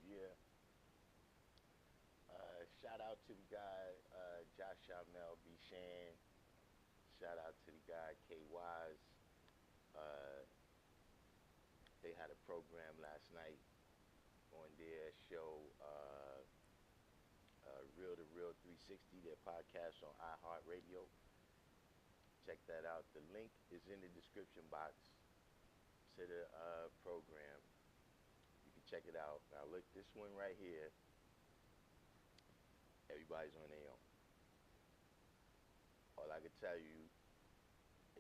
year. Shout out to the guy, Josh Shamel B. Shan. Shout out to the guy, K. Wise. Uh, they had a program last night on their show, Real to Real 360, their podcast on iHeartRadio. Check that out. The link is in the description box to the program. You can check it out. Now, look, this one right here, everybody's on their own. All I can tell you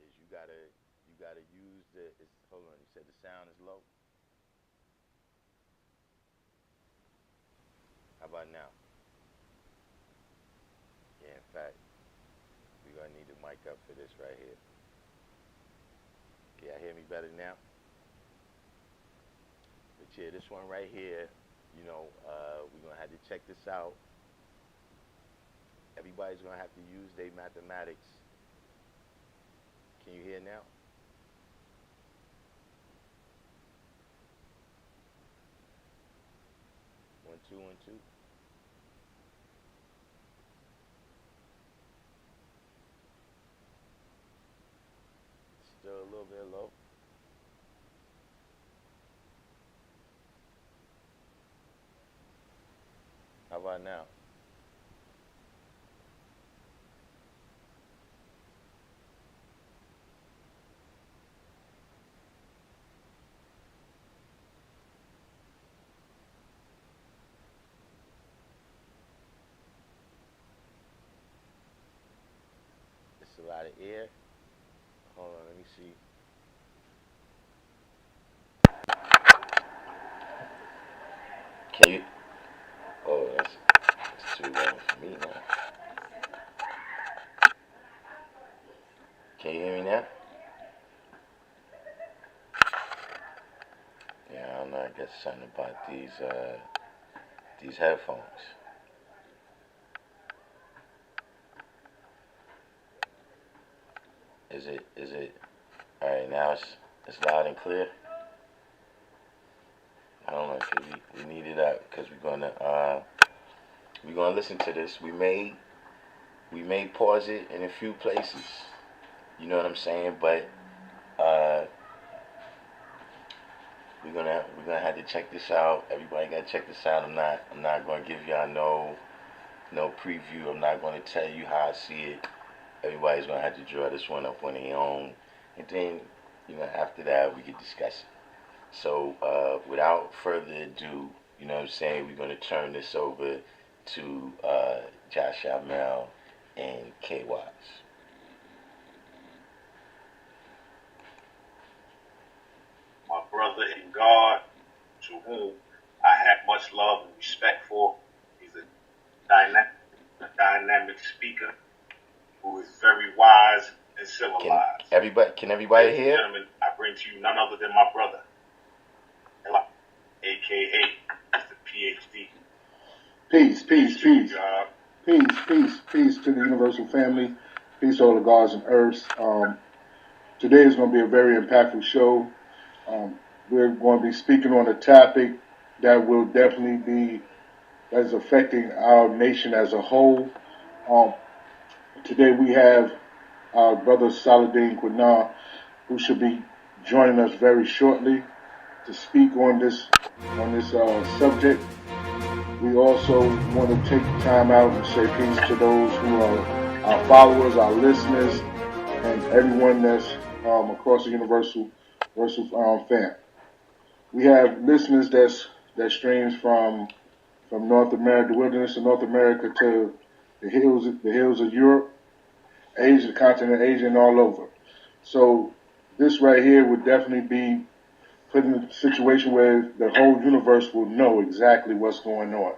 is you gotta use the. Hold on, you said the sound is low. How about now? Yeah, in fact, we're gonna need the mic up for this right here. Can y'all hear me better now? But yeah, this one right here, we're gonna have to check this out. Everybody's gonna have to use their mathematics. Can you hear now? 1 2 1 2. Still a little bit low. How about now? It's a lot of air. Hold on, let me see. Can you? Oh, that's too low for me now. Can you hear me now? Yeah, I don't know. I guess something about these headphones. Is it? All right, now it's loud and clear. I don't know if we need it up because we're gonna listen to this. We may pause it in a few places. You know what I'm saying? But uh, we're gonna have to check this out. Everybody gotta check this out. I'm not gonna give y'all no preview. I'm not gonna tell you how I see it. Everybody's gonna have to draw this one up on their own, and then after that we can discuss it. So without further ado, you know what I'm saying, we're gonna turn this over to Josh Amel and K Wise. My brother in God, to whom I have much love and respect for. He's a dynamic speaker who is very wise and civilized. Can everybody Ladies and hear? gentlemen, I bring to you none other than my brother, aka Mr. PhD. Peace, peace, peace. God. Peace, peace, peace to the universal family. Peace to all the gods and earths. Today is going to be a very impactful show. We're going to be speaking on a topic that will definitely be, that is affecting our nation as a whole. Today we have our brother Saladin Quina, who should be joining us very shortly to speak on this subject. We also want to take time out and say peace to those who are our followers, our listeners, and everyone that's across the universal fam. We have listeners that streams from North America, the wilderness of North America, to the hills of Europe, Asia, the continent of Asia, and all over. So this right here would definitely be put in a situation where the whole universe will know exactly what's going on.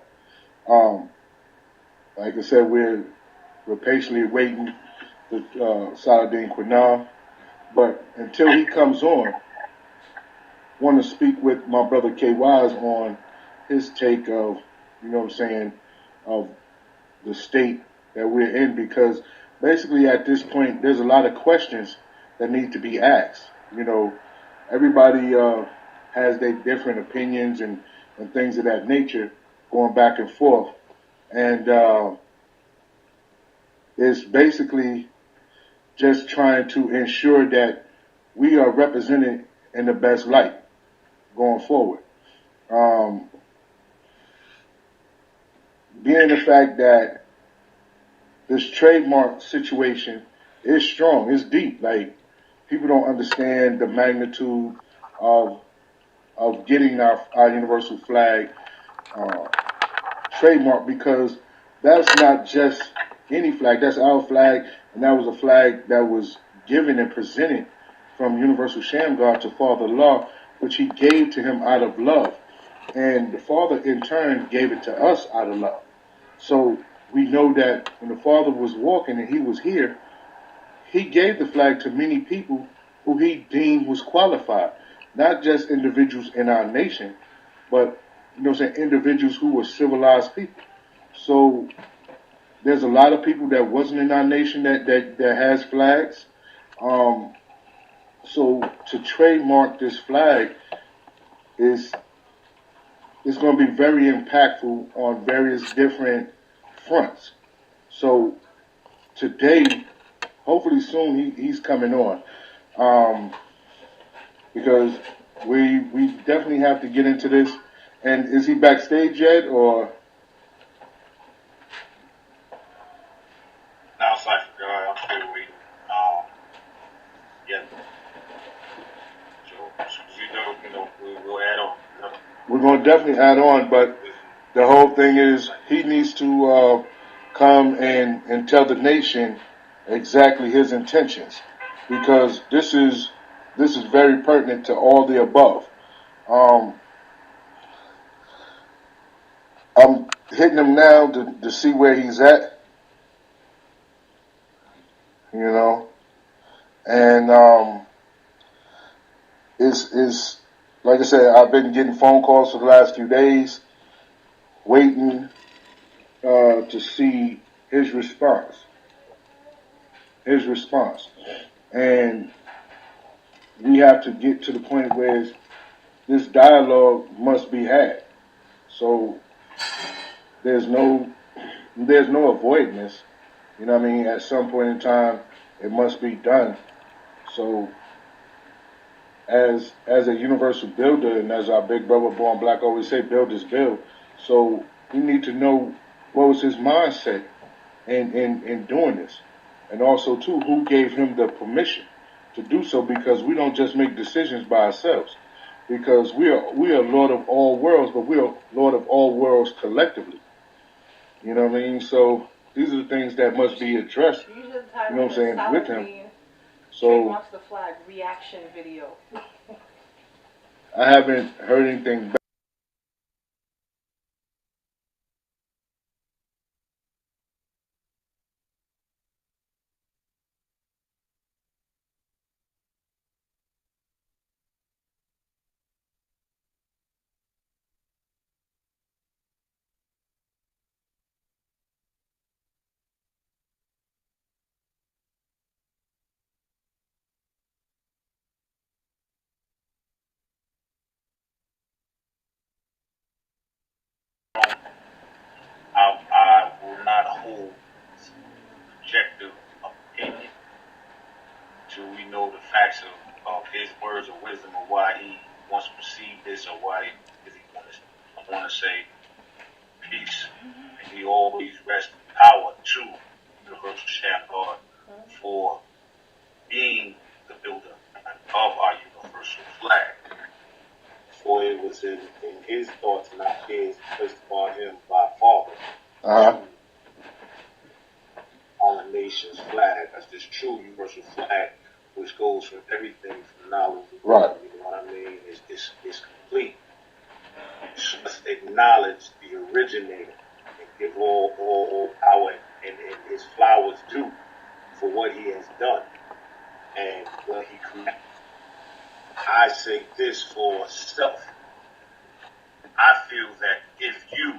Like I said, we're patiently waiting for Saladin Quina, but until he comes on, I want to speak with my brother K. Wise on his take of, of the state that we're in, because basically at this point there's a lot of questions that need to be asked. Everybody has their different opinions and and things of that nature, going back and forth. And it's basically just trying to ensure that we are represented in the best light going forward. Being the fact that this trademark situation is strong, it's deep. Like, people don't understand the magnitude of getting our universal flag trademark, because that's not just any flag. That's our flag, and that was a flag that was given and presented from Universal Shamgar to Father Allah, which he gave to him out of love. And the Father, in turn, gave it to us out of love. So we know that when the Father was walking and he was here, he gave the flag to many people who he deemed was qualified. Not just individuals in our nation, but, individuals who were civilized people. So there's a lot of people that wasn't in our nation that has flags. So to trademark this flag is going to be very impactful on various different fronts. So today, hopefully soon, he's coming on, because we definitely have to get into this. And is he backstage yet, or? Now, Cypher God, I'm still waiting. Yeah. So, we'll add on. We're going to definitely add on, but the whole thing is he needs to come and tell the nation exactly his intentions, because this is very pertinent to all the above. I'm hitting him now to see where he's at, and is like I said, I've been getting phone calls for the last few days, waiting to see his response. And we have to get to the point where this dialogue must be had. So there's no avoiding this. You know what I mean? At some point in time, it must be done. So as a universal builder, and as our big brother Born Black always say, build is build. So we need to know what was his mindset in doing this. And also, too, who gave him the permission to do so, because we don't just make decisions by ourselves. Because we are Lord of all worlds, but we are Lord of all worlds collectively. You know what I mean? So these are the things that must be addressed, with him. So Trademarks the flag reaction video. I haven't heard anything back. I will not hold objective opinion till we know the facts of his words of wisdom, or why he wants to perceive this, or why he wants. I want to say peace, and he always rests in power to Universal Shamgar for being the builder of our universal flag. For it was in his thoughts, not his, placed upon him by Father. On a nation's flag, as this true universal flag, which goes from everything from knowledge to Right. You know what I mean? It's complete. Just acknowledge the originator and give all power and his flowers due for what he has done and what he created. I say this for self. I feel that if you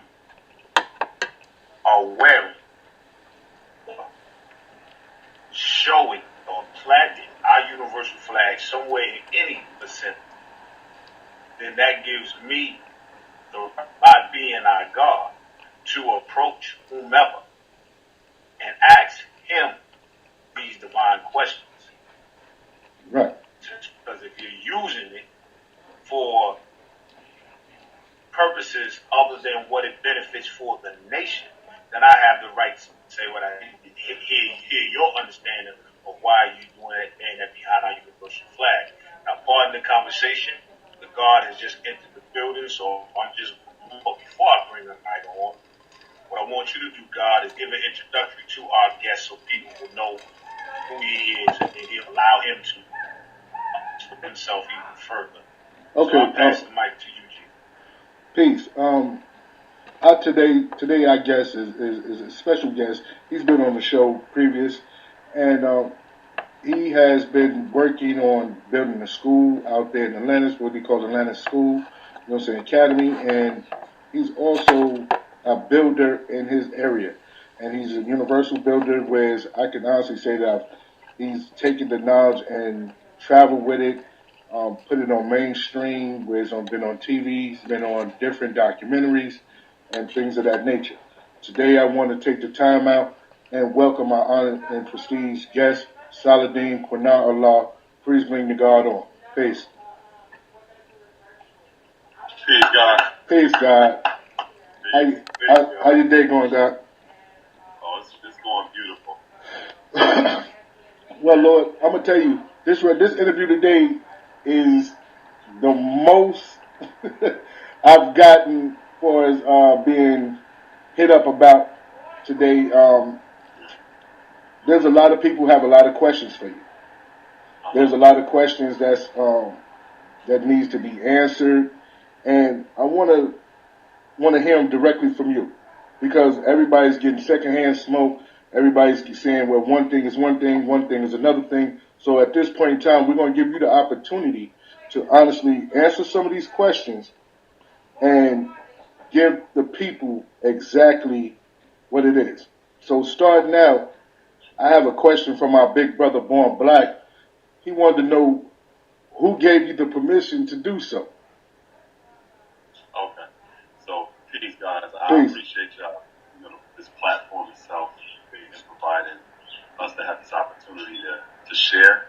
are wearing, showing, or planting our universal flag somewhere in any vicinity, then that gives me for the nation, then I have the right to say what I hear your understanding of why you doing that and that behind our universal flag. Now, pardon the conversation. The guard has just entered the building, so I'm just before I bring the night on. What I want you to do, God, is give an introductory to our guest so people will know who he is and he'll allow him to himself even further. Okay. So I'll pass the mic to you, G. Peace. Today our guest is a special guest. He's been on the show previous, and he has been working on building a school out there in Atlanta, what he calls Atlanta School, you know what I'm saying, Academy, and he's also a builder in his area. And he's a universal builder, whereas I can honestly say that he's taken the knowledge and traveled with it, put it on mainstream, where it's been on TV, he's been on different documentaries and things of that nature. Today I want to take the time out and welcome our honored and prestige guest, Saladin Qunar Allah. Please bring the God on. Peace. Peace, God. Peace, God. How your day going, God? Oh, it's going beautiful. Well, Lord, I'm gonna tell you this interview today is the most I've gotten for as being hit up about today. There's a lot of people who have a lot of questions for you. There's a lot of questions that needs to be answered, and I want to hear them directly from you, because everybody's getting secondhand smoke. Everybody's saying, well, one thing is one thing is another thing. So at this point in time, we're going to give you the opportunity to honestly answer some of these questions and give the people exactly what it is. So starting out, I have a question from our big brother Born Black. He wanted to know who gave you the permission to do so. Okay. So, peace, guys. I Peace. appreciate y'all, this platform itself, and providing us to have this opportunity to share.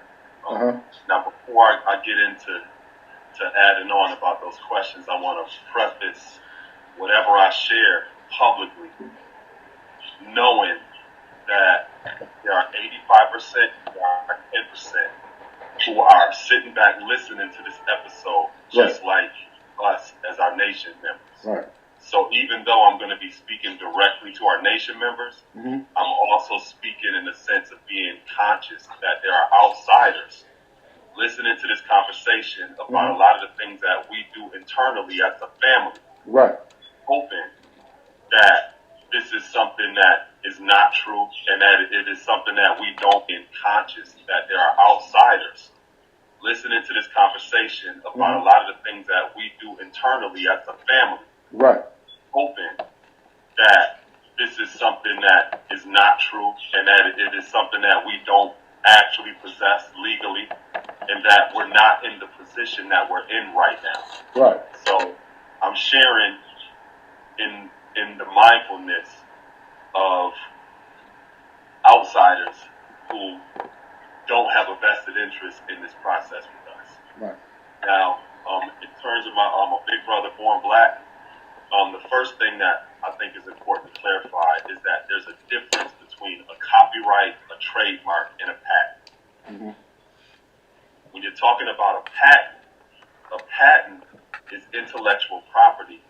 Now, before I get into adding on about those questions, I want to preface whatever I share publicly, knowing that there are 85%, there are 10% who are sitting back listening to this episode, just like us as our nation members. Right. So even though I'm going to be speaking directly to our nation members, I'm also speaking in the sense of being conscious that there are outsiders listening to this conversation about a lot of the things that we do internally as a family. Right. Hoping that this is something that is not true, and that it is something that we don't get conscious, that there are outsiders listening to this conversation about a lot of the things that we do internally as a family. Right. Hoping that this is something that is not true, and that it is something that we don't actually possess legally, and that we're not in the position that we're in right now. Right. So I'm sharing in the mindfulness of outsiders who don't have a vested interest in this process with us. Right. Now, in terms of I'm a big brother Born Black, the first thing that I think is important to clarify is that there's a difference between a copyright, a trademark, and a patent. When you're talking about a patent is intellectual property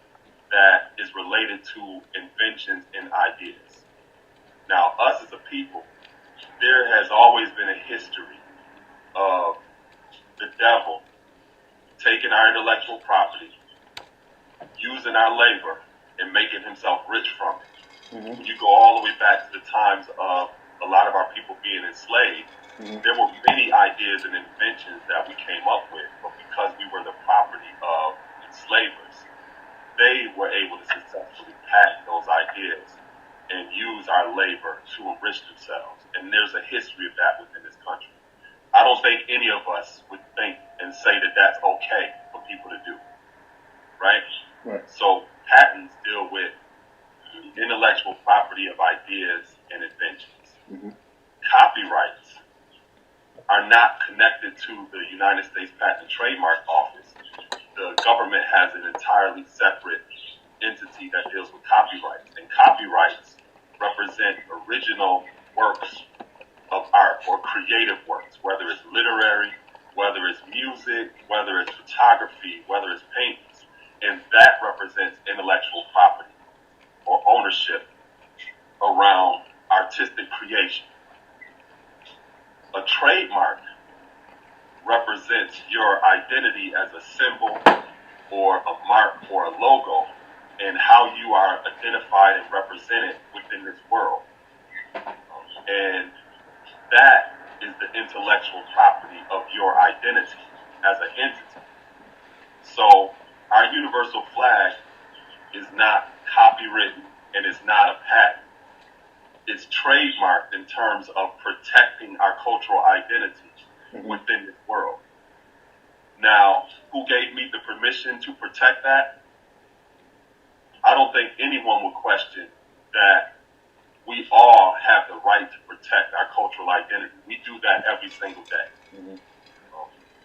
that is related to inventions and ideas. Now, us as a people, there has always been a history of the devil taking our intellectual property, using our labor, and making himself rich from it. When you go all the way back to the times of a lot of our people being enslaved, there were many ideas and inventions that we came up with, but because we were the property of enslavers, they were able to successfully patent those ideas and use our labor to enrich themselves. And there's a history of that within this country. I don't think any of us would think and say that that's okay for people to do. Right? Right. So patents deal with the intellectual property of ideas and inventions. Copyrights are not connected to the United States Patent and Trademark Office. The government has an entirely separate entity that deals with copyrights. And copyrights represent original works of art or creative works, whether it's literary, whether it's music, whether it's photography, whether it's paintings. And that represents intellectual property or ownership around artistic creation. A trademark represents your identity as a symbol or a mark or a logo and how you are identified and represented within this world. And that is the intellectual property of your identity as an entity. So our universal flag is not copywritten and it's not a patent. It's trademarked in terms of protecting our cultural identity within this world. Now, who gave me the permission to protect that? I don't think anyone would question that we all have the right to protect our cultural identity. We do that every single day.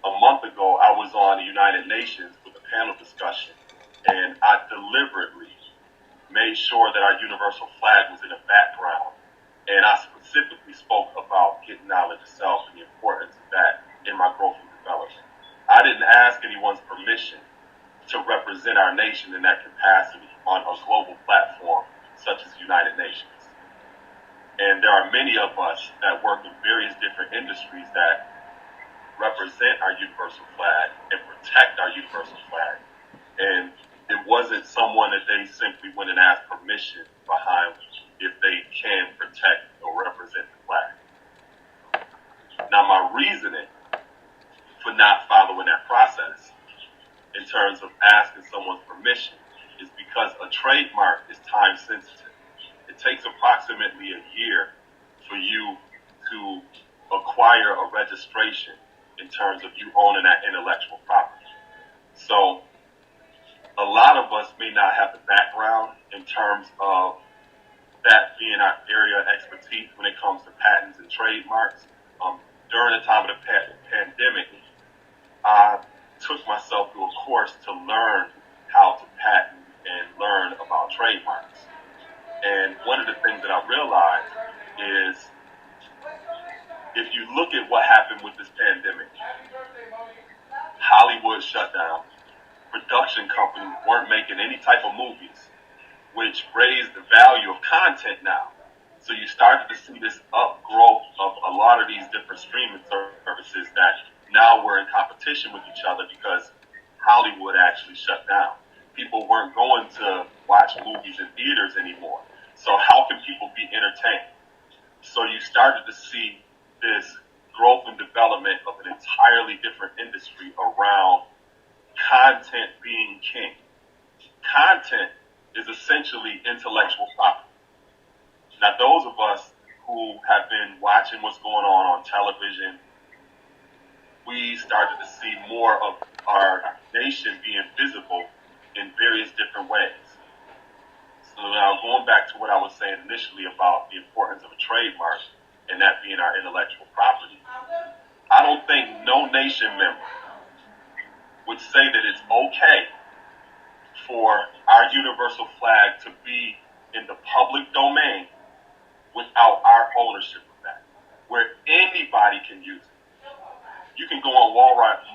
A month ago, I was on the United Nations with a panel discussion, and I deliberately made sure that our universal flag was in the background. And I specifically spoke about getting knowledge of self and the importance of that in my growth and development. I didn't ask anyone's permission to represent our nation in that capacity on a global platform such as the United Nations. And there are many of us that work in various different industries that represent our universal flag and protect our universal flag. And it wasn't someone that they simply went and asked permission behind if they can protect or represent the flag. Now, my reasoning for not following that process in terms of asking someone's permission is because a trademark is time sensitive. It takes approximately a year for you to acquire a registration in terms of you owning that intellectual property. So a lot of us may not have the background in terms of that being our area of expertise when it comes to patents and trademarks. During the time of the pandemic, I took myself through a course to learn how to patent and learn about trademarks. And one of the things that I realized is if you look at what happened with this pandemic, Hollywood shut down, production companies weren't making any type of movies, which raised the value of content now. So you started to see this upgrowth of a lot of these different streaming services that now we're in competition with each other because Hollywood actually shut down. People weren't going to watch movies in theaters anymore. So how can people be entertained? So you started to see this growth and development of an entirely different industry around content being king. Content is essentially intellectual property. Now, those of us who have been watching what's going on television, we started to see more of our nation being visible in various different ways. So now going back to what I was saying initially about the importance of a trademark and that being our intellectual property, I don't think no nation member would say that it's okay for our universal flag to be in the public domain without our ownership of that, where anybody can use it. You can go on Walmart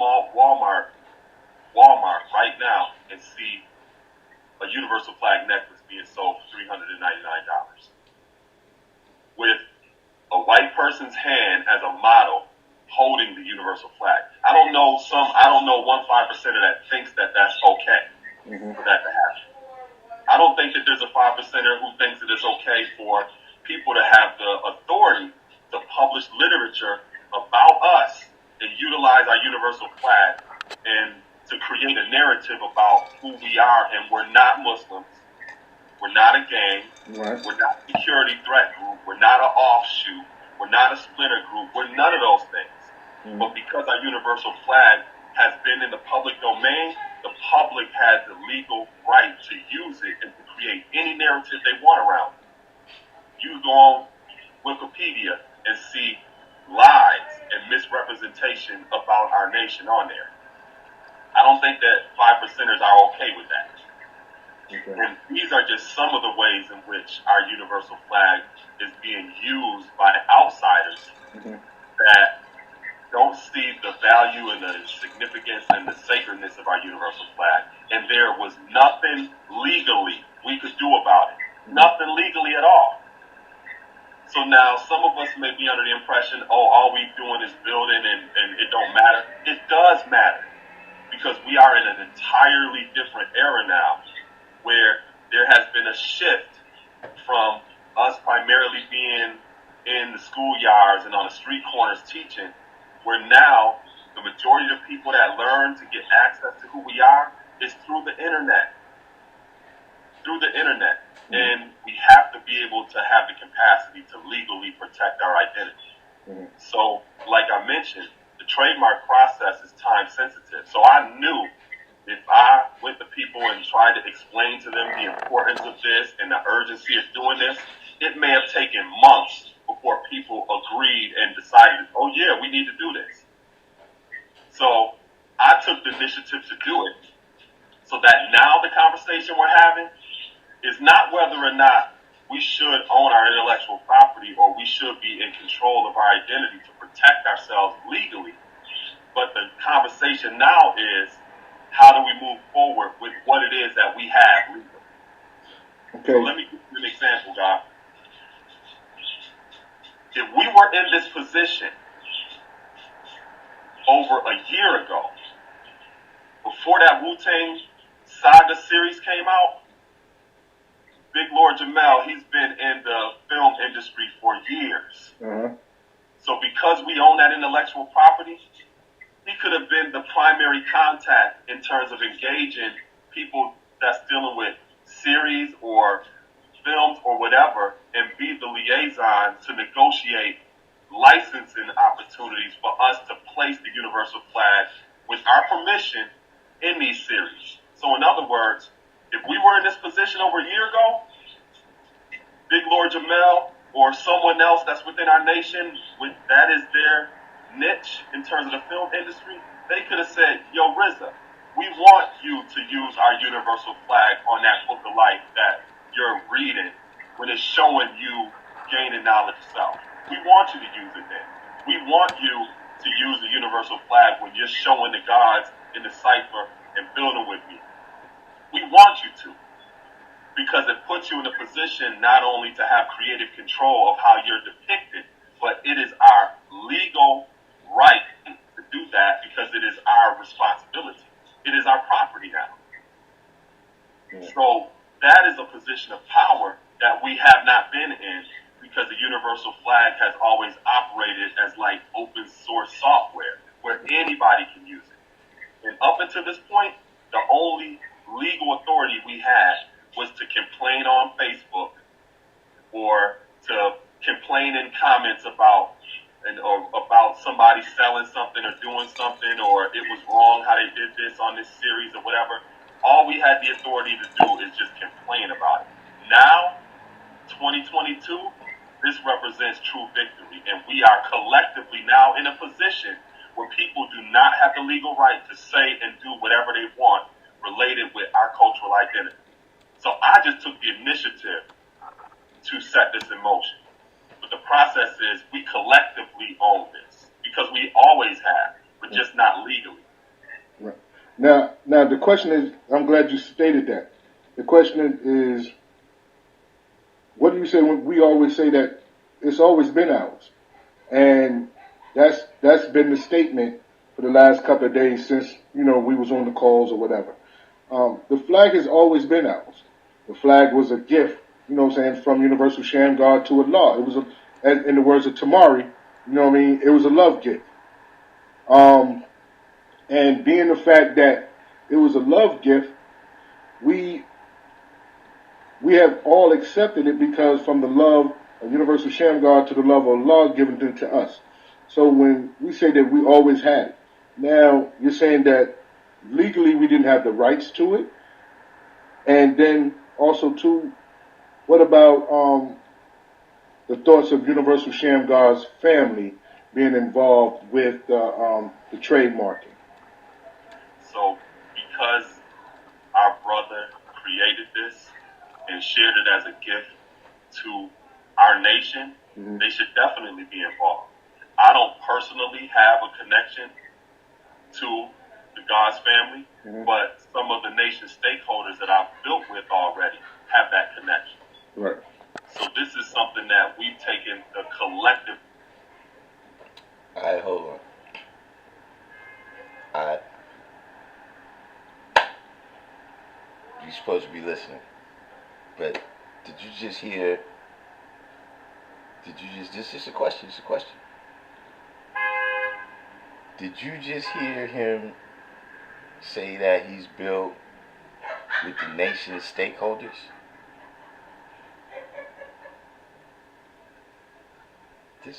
right now and see a universal flag necklace being sold for $399 with a white person's hand as a model holding the universal flag. I don't know 1.5% of that thinks that that's okay for that to happen. I don't think that there's a 5%er who thinks that it's okay for people to have the authority to publish literature about us and utilize our universal flag and to create a narrative about who we are, and we're not Muslims, we're not a gang, we're not a security threat group, we're not an offshoot, we're not a splinter group, we're none of those things. But because our universal flag has been in the public domain, the public has the legal right to use it and to create any narrative they want around it. You go on Wikipedia and see lies and misrepresentation about our nation on there. I don't think that 5%ers are okay with that. Okay. And these are just some of the ways in which our universal flag is being used by outsiders that don't see the value and the significance and the sacredness of our universal flag. And there was nothing legally we could do about it. Nothing legally at all. So now some of us may be under the impression, oh, all we doing is building and it don't matter. It does matter, because we are in an entirely different era now, where there has been a shift from us primarily being in the schoolyards and on the street corners teaching, where now the majority of the people that learn to get access to who we are is through the internet. Through the internet. And we have to be able to have the capacity to legally protect our identity. So, like I mentioned, the trademark process is time sensitive. So I knew if I went to people and tried to explain to them the importance of this and the urgency of doing this, it may have taken months before people agreed and decided, oh yeah, we need to do this. So I took the initiative to do it, so that now the conversation we're having is not whether or not we should own our intellectual property or we should be in control of our identity to protect ourselves legally. But the conversation now is, how do we move forward with what it is that we have legally? Okay. So let me give you an example, God. If we were in this position over a year ago, before that Wu-Tang Saga series came out, Big Lord Jamel, he's been in the film industry for years. So because we own that intellectual property, he could have been the primary contact in terms of engaging people that's dealing with series or films or whatever, and be the liaison to negotiate licensing opportunities for us to place the universal flag with our permission in these series. So in other words, if we were in this position over a year ago, Big Lord Jamel or someone else that's within our nation, that is their niche in terms of the film industry, they could have said, yo, RZA, we want you to use our universal flag on that book of life that you're reading when it's showing you gaining knowledge self. We want you to use it then. We want you to use the universal flag when you're showing the gods in the cipher and building with me. We want you to, because it puts you in a position not only to have creative control of how you're depicted, but it is our legal right to do that, because it is our responsibility. It is our property now. So that is a position of power that we have not been in, because the universal flag has always operated as like open source software where anybody can use it. And up until this point, the only legal authority we had was to complain on Facebook or to complain in comments about somebody selling something or doing something, or it was wrong how they did this on this series or whatever. All we had the authority to do is just complain about it. Now, 2022, this represents true victory, and we are collectively now in a position where people do not have the legal right to say and do whatever they want related with our cultural identity. So I just took the initiative to set this in motion. But the process is we collectively own this, because we always have, but just not legally. Right. Now the question is, I'm glad you stated that. The question is, what do you say when we always say that it's always been ours? And that's been the statement for the last couple of days since, we was on the calls or whatever. The flag has always been ours. The flag was a gift, from Universal Shamgar to Allah. It was, in the words of Tamari, it was a love gift. And being the fact that it was a love gift, we have all accepted it, because from the love of Universal Shamgar to the love of Allah given to us. So when we say that we always had it, now you're saying that legally we didn't have the rights to it, and then also too, what about the thoughts of Universal Shamgar's family being involved with the trademarking? So because our brother created this and shared it as a gift to our nation, they should definitely be involved. I don't personally have a connection to the God's family, but some of the nation's stakeholders that I've built with already have that connection. Right. So this is something that we've taken the collective. All right, hold on. All right. You're supposed to be listening. But did you just hear? This is a question. It's a question. Did you just hear him say that he's built with the nation's stakeholders?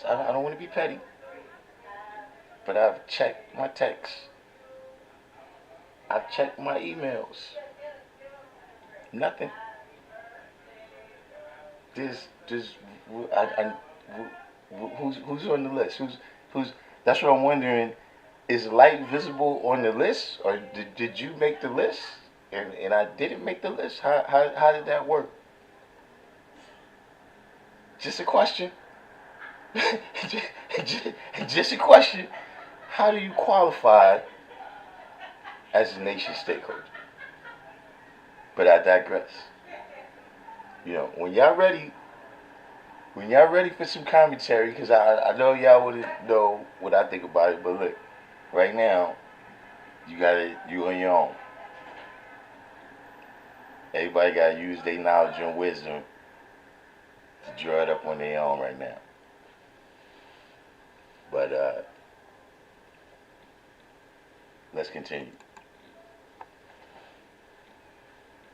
I don't want to be petty, but I've checked my texts. I've checked my emails. Nothing. Who's on the list? Who's? That's what I'm wondering. Is light visible on the list, or did you make the list and I didn't make the list? How did that work? Just a question. just a question. How do you qualify as a nation stakeholder? But I digress. You know, when y'all ready for some commentary, because I know y'all wouldn't know what I think about it, but look, right now, you on your own. Everybody got to use their knowledge and wisdom to draw it up on their own right now. But let's continue.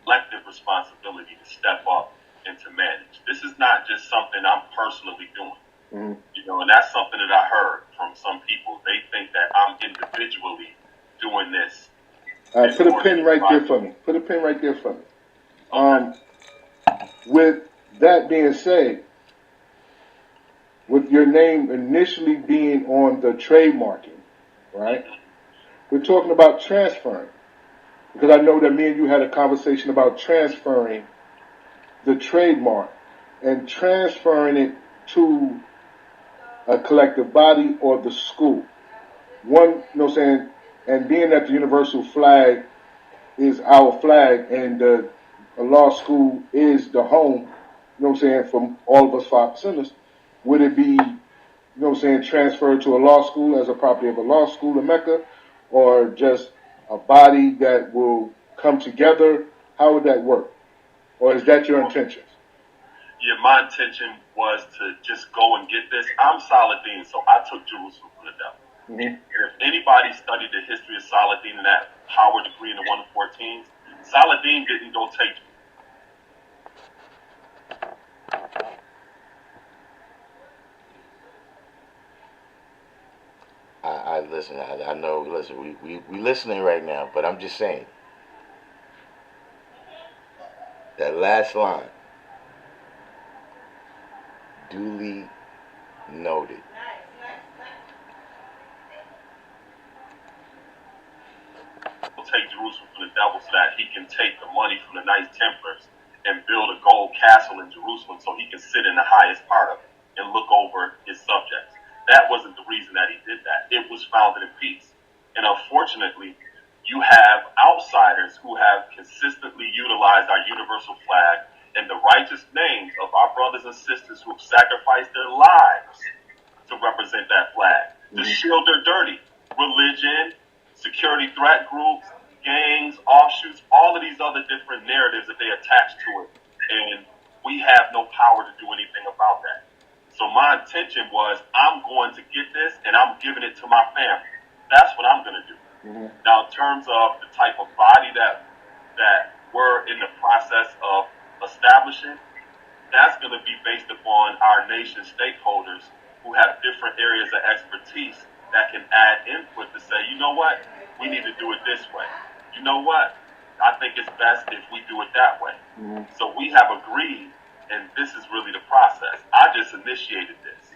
Collective responsibility to step up and to manage. This is not just something I'm personally doing. You know, and that's something that I heard from some people. They think that I'm individually doing this. Put a pin right there for me. Put a pin right there for me. Okay. With that being said, with your name initially being on the trademarking, right? We're talking about transferring. Because I know that me and you had a conversation about transferring the trademark and transferring it to a collective body or the school. One, you know what I'm saying, and being that the universal flag is our flag and the law school is the home, you know what I'm saying, from all of us 5%ers, would it be, you know what I'm saying, transferred to a law school as a property of a law school in Mecca, or just a body that will come together? How would that work? Or is that your intention? Yeah, my intention was to just go and get this. I'm Saladin, so I took Jerusalem from the devil. And if anybody studied the history of Saladin and that power degree in the 114s, Saladin didn't go take. I listen. I know. Listen, we listening right now, but I'm just saying that last line. Duly noted. Take Jerusalem from the devil so that he can take the money from the Knights Templars and build a gold castle in Jerusalem so he can sit in the highest part of it and look over his subjects. That wasn't the reason that he did that. It was founded in peace. And unfortunately, you have outsiders who have consistently utilized our universal flag and the righteous names of our brothers and sisters who have sacrificed their lives to represent that flag, to shield their dirty religion, security threat groups, gangs, offshoots, all of these other different narratives that they attach to it. And we have no power to do anything about that. So my intention was, I'm going to get this and I'm giving it to my family. That's what I'm going to do. Now, in terms of the type of body that we're in the process of establishing, that's going to be based upon our nation's stakeholders who have different areas of expertise that can add input to say, you know what, we need to do it this way. You know what, I think it's best if we do it that way. So we have agreed, and this is really the process. I just initiated this.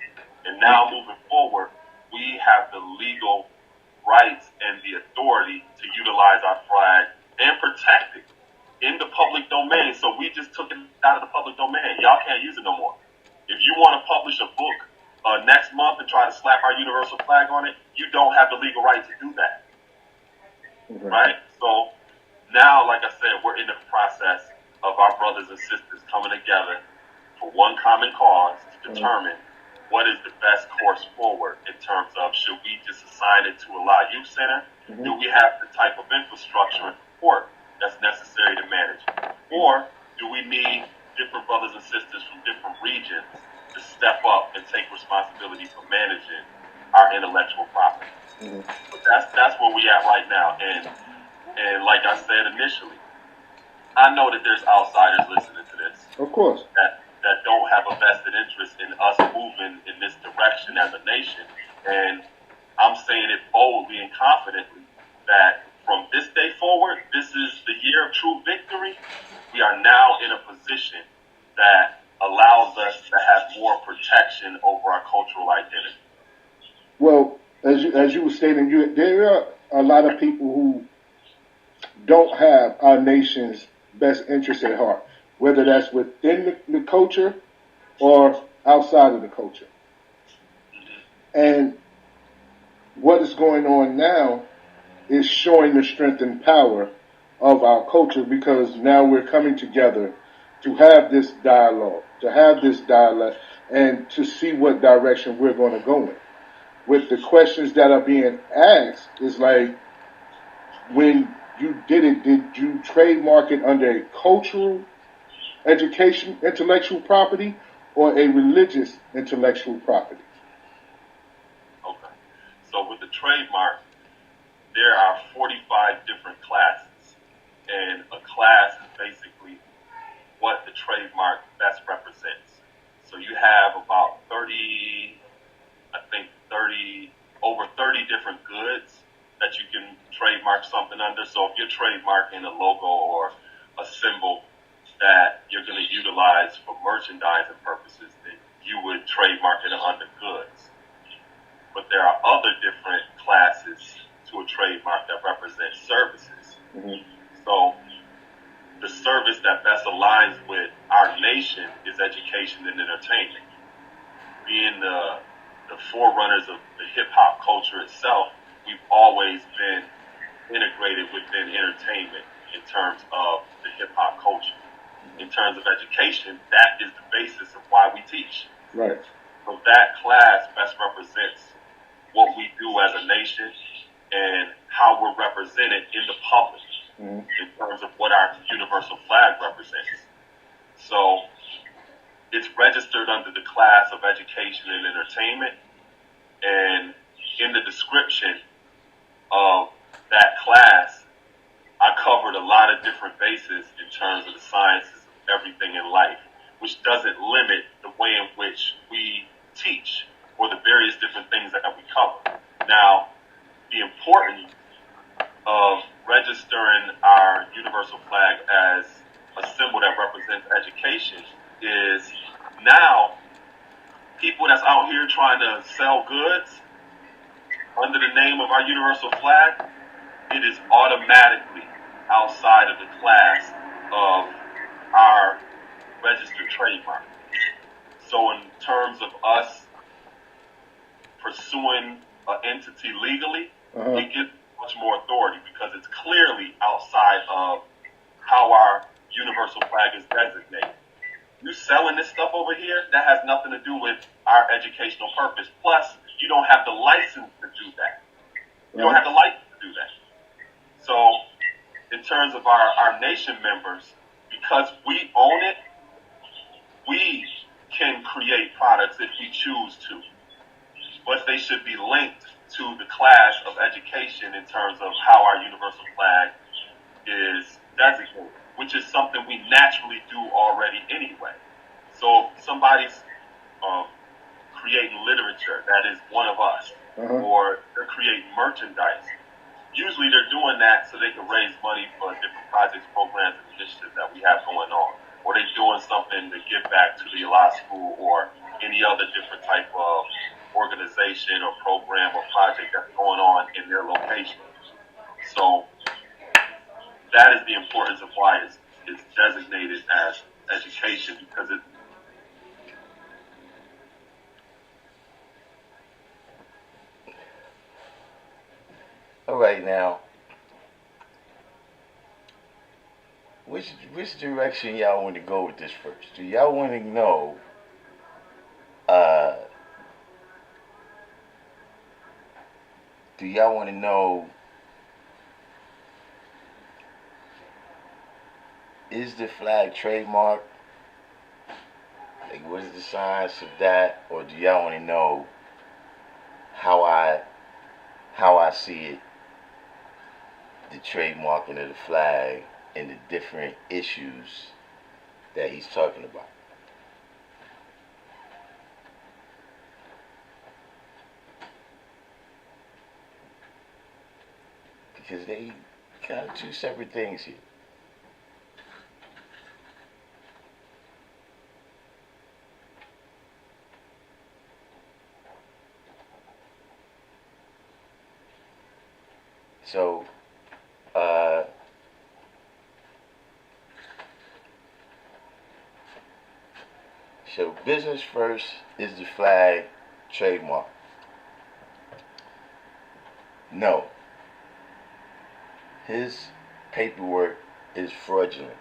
And now moving forward, we have the legal rights and the authority to utilize our flag and protect it in the public domain. next month and try to slap our universal flag on it, you don't have the legal right to do that. Okay. Right? So now, like I said, we're in the process of our brothers and sisters coming together for one common cause to determine what is the best course forward in terms of, should we just assign it to Allah Youth Center? Do we have the type of infrastructure and support that's necessary to manage it? Or do we need different brothers and sisters from different regions to step up and take responsibility for managing our intellectual property? But that's where we at right now. And like I said initially, I know that there's outsiders listening to this. Of course. That don't have a vested interest in us moving in this direction as a nation. And I'm saying it boldly and confidently that from this day forward, this is the year of true victory. We are now in a position that allows us to have more protection over our cultural identity. Well, as you were stating, there are a lot of people who don't have our nation's best interest at heart, whether that's within the culture or outside of the culture. And what is going on now is showing the strength and power of our culture, because now we're coming together to have this dialogue, and to see what direction we're going to go in. With the questions that are being asked, is like, when you did it, did you trademark it under a cultural, education, intellectual property, or a religious intellectual property? Okay. So with the trademark, there are 45 different classes. And a class is basically what the trademark best represents. So you have about over 30 different goods that you can trademark something under. So if you're trademarking a logo or a symbol that you're going to utilize for merchandising purposes, then you would trademark it under goods. But there are other different classes to a trademark that represent services. So the service that best aligns with our nation is education and entertainment. Being the forerunners of the hip-hop culture itself, we've always been integrated within entertainment in terms of the hip-hop culture. In terms of education, that is the basis of why we teach. Right. So that class best represents what we do as a nation and how we're represented in the public in terms of what our universal flag represents. So it's registered under the class of education and entertainment, and in the description of that class, I covered a lot of different bases in terms of the sciences of everything in life, which doesn't limit the way in which we teach or the various different things that we cover. Now, the importance of registering our universal flag as a symbol that represents education is now people that's out here trying to sell goods under the name of our universal flag, it is automatically outside of the class of our registered trademark. So in terms of us pursuing an entity legally, it gives much more authority because it's clearly outside of how our universal flag is designated. You selling this stuff over here, that has nothing to do with our educational purpose. Plus, you don't have the license to do that. You don't have the license to do that. So, in terms of our nation members, because we own it, we can create products if we choose to. But they should be linked to the class of education in terms of how our universal flag is designated, which is something we naturally do already anyway. So if somebody's creating literature that is one of us, or they're creating merchandise, usually they're doing that so they can raise money for different projects, programs, and initiatives that we have going on. Or they're doing something to give back to the Allah School or any other different type of organization or program or project that's going on in their location. So that is the importance of why it's designated as education, because All right, now, which direction y'all want to go with this first? Do y'all want to know? Do y'all want to know? Is the flag trademarked? Like, what is the science of that? Or do y'all want to know how I see it, the trademarking of the flag and the different issues that he's talking about? Because they kind of two separate things here. So, business first, is the flag trademark? No. His paperwork is fraudulent.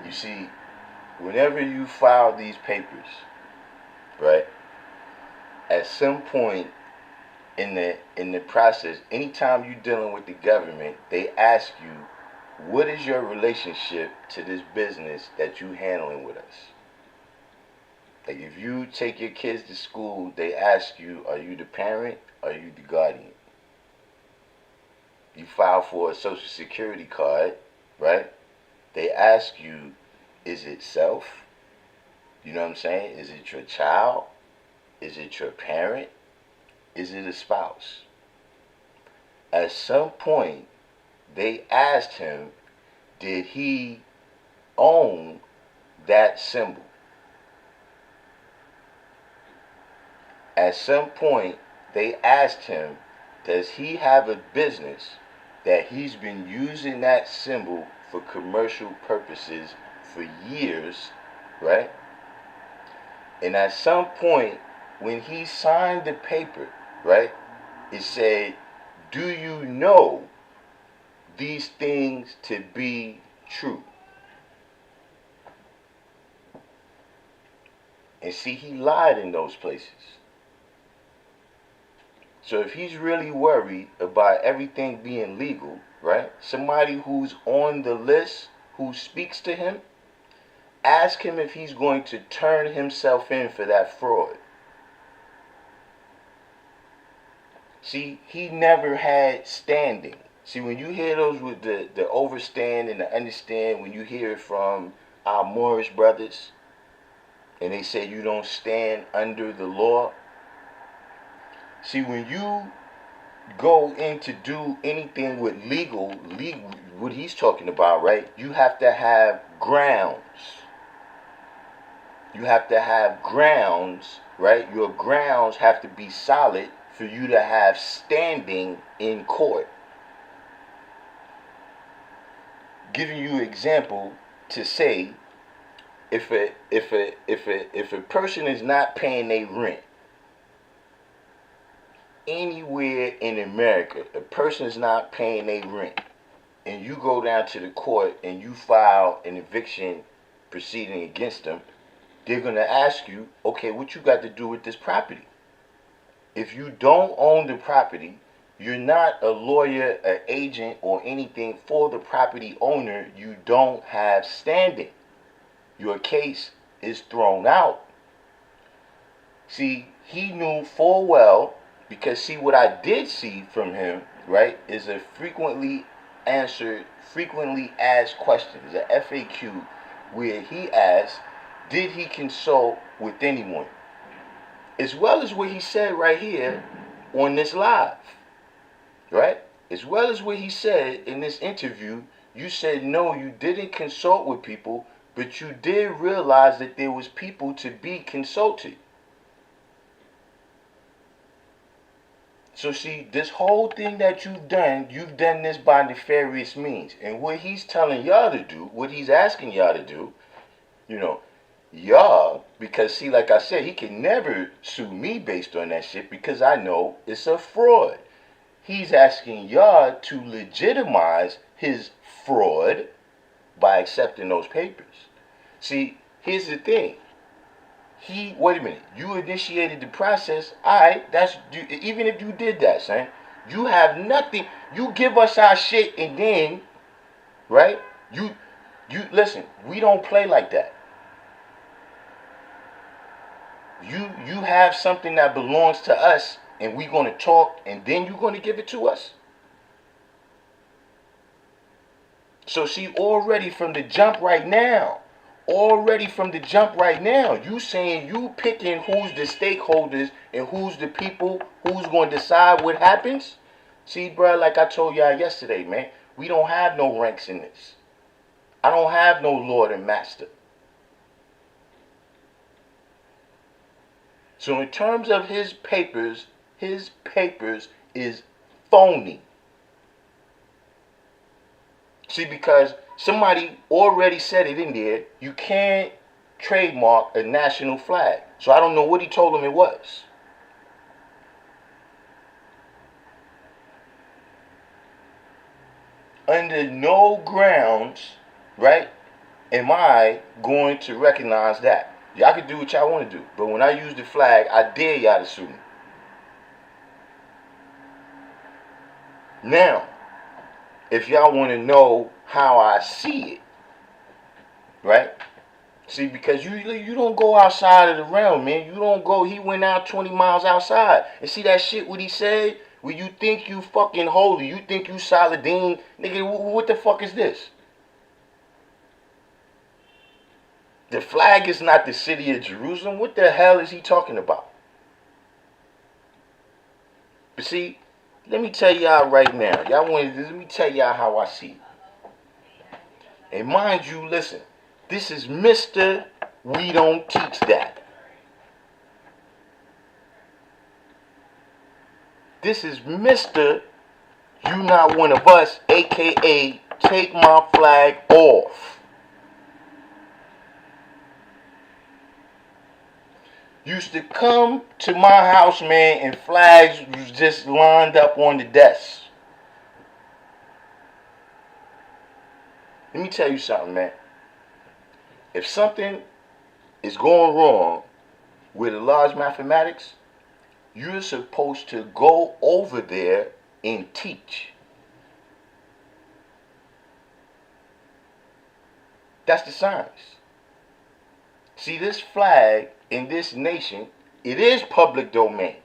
You see, whenever you file these papers, right, at some point in the process, anytime you're dealing with the government, they ask you, what is your relationship to this business that you handling with us? Like, if you take your kids to school, they ask you, are you the parent or are you the guardian? You file for a social security card, right? They ask you, is it self? You know what I'm saying? Is it your child? Is it your parent? Is it a spouse? At some point, they asked him, did he own that symbol? At some point, they asked him, does he have a business that he's been using that symbol for commercial purposes for years, right? And at some point, when he signed the paper, right, it said, do you know these things to be true? And see, he lied in those places. So if he's really worried about everything being legal, right, somebody who's on the list who speaks to him, ask him if he's going to turn himself in for that fraud. See, he never had standing. See, when you hear those with the overstand and the understand, when you hear it from our Moorish brothers, and they say you don't stand under the law. See, when you go in to do anything with legal, what he's talking about, right? You have to have grounds. You have to have grounds, right? Your grounds have to be solid for you to have standing in court. Giving you an example to say, if a person is not paying their rent anywhere in America, a person is not paying their rent, and you go down to the court and you file an eviction proceeding against them, they're going to ask you, okay, what you got to do with this property? If you don't own the property, you're not a lawyer, an agent, or anything for the property owner, you don't have standing. Your case is thrown out. See, he knew full well, because see, what I did see from him, right, is a frequently asked questions, a FAQ, where he asked, did he consult with anyone? As well as what he said right here on this live, right? As well as what he said in this interview, you said no, you didn't consult with people, but you did realize that there was people to be consulted. So see, this whole thing that you've done this by nefarious means. And what he's telling y'all to do, what he's asking y'all to do, y'all, Because, see, like I said, he can never sue me based on that shit because I know it's a fraud. He's asking y'all to legitimize his fraud by accepting those papers. See, here's the thing. Wait a minute, you initiated the process. Alright, even if you did that, son, you have nothing. You give us our shit and then, right? You listen, we don't play like that. You have something that belongs to us and we're gonna talk and then you're gonna give it to us. So see, already from the jump right now, you saying you picking who's the stakeholders and who's the people, who's going to decide what happens. See, bro, like I told y'all yesterday, man, we don't have no ranks in this. I don't have no Lord and Master. So in terms of his papers is phony. See, because somebody already said it in there, you can't trademark a national flag. So I don't know what he told them it was. Under no grounds, right, am I going to recognize that. Y'all can do what y'all want to do. But when I use the flag, I dare y'all to sue me. Now, if y'all want to know how I see it, right? See, because you don't go outside of the realm, man. You don't go, he went out 20 miles outside. And see that shit what he said? Where you think you fucking holy, you think you Saladin. Nigga, what the fuck is this? The flag is not the city of Jerusalem. What the hell is he talking about? But see, let me tell y'all right now. Let me tell y'all how I see it. And mind you, listen, this is Mr. We don't teach that. This is Mr. You not one of us, aka take my flag off. Used to come to my house, man, and flags was just lined up on the desk. Let me tell you something, man. If something is going wrong with a large mathematics, you're supposed to go over there and teach. That's the science. See, this flag in this nation, it is public domain.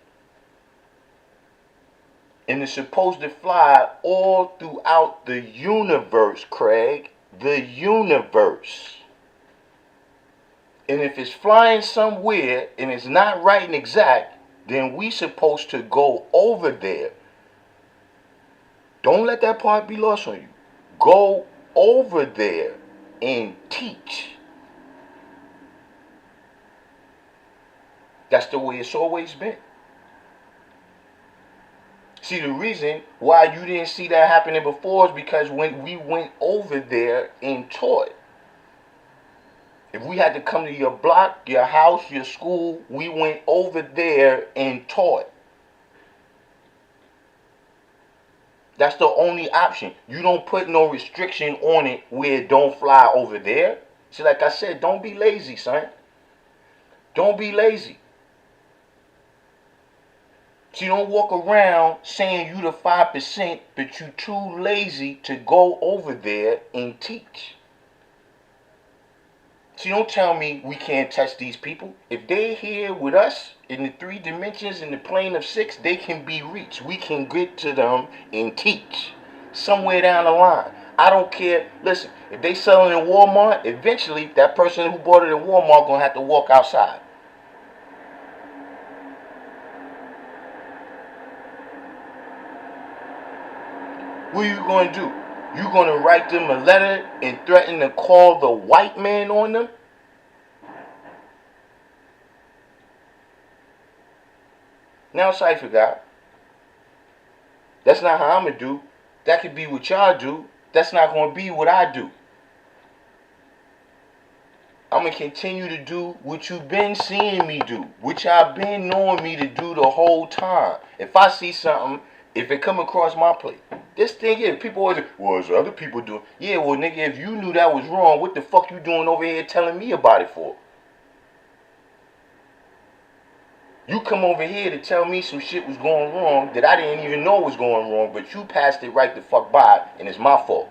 And it's supposed to fly all throughout the universe, Craig. The universe. And if it's flying somewhere and it's not right and exact, then we supposed to go over there. Don't let that part be lost on you. Go over there and teach. That's the way it's always been. See, the reason why you didn't see that happening before is because when we went over there and taught. If we had to come to your block, your house, your school, we went over there and taught. That's the only option. You don't put no restriction on it where it don't fly over there. See, like I said, don't be lazy, son. Don't be lazy. So you don't walk around saying you the 5%, but you too lazy to go over there and teach. So you don't tell me we can't touch these people. If they're here with us in the 3 dimensions, in the plane of 6, they can be reached. We can get to them and teach somewhere down the line. I don't care. Listen, if they selling in Walmart, eventually that person who bought it in Walmart gonna have to walk outside. What are you going to do? You going to write them a letter and threaten to call the white man on them? Now, Cypher God, that's not how I'm going to do. That could be what y'all do. That's not going to be what I do. I'm going to continue to do what you've been seeing me do, which I've been knowing me to do the whole time. If I see something, if it come across my plate, this thing here, people always say, well, it's other people doing. Yeah, well, nigga, if you knew that was wrong, what the fuck you doing over here telling me about it for? You come over here to tell me some shit was going wrong that I didn't even know was going wrong, but you passed it right the fuck by, and it's my fault.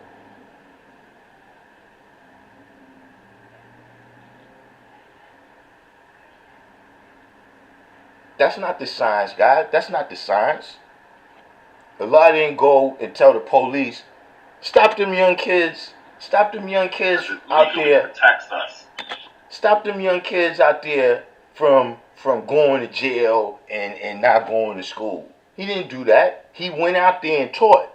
That's not the science, guys. That's not the science. Allah didn't go and tell the police, stop them young kids. Stop them young kids out there. Stop them young kids out there from going to jail and not going to school. He didn't do that. He went out there and taught.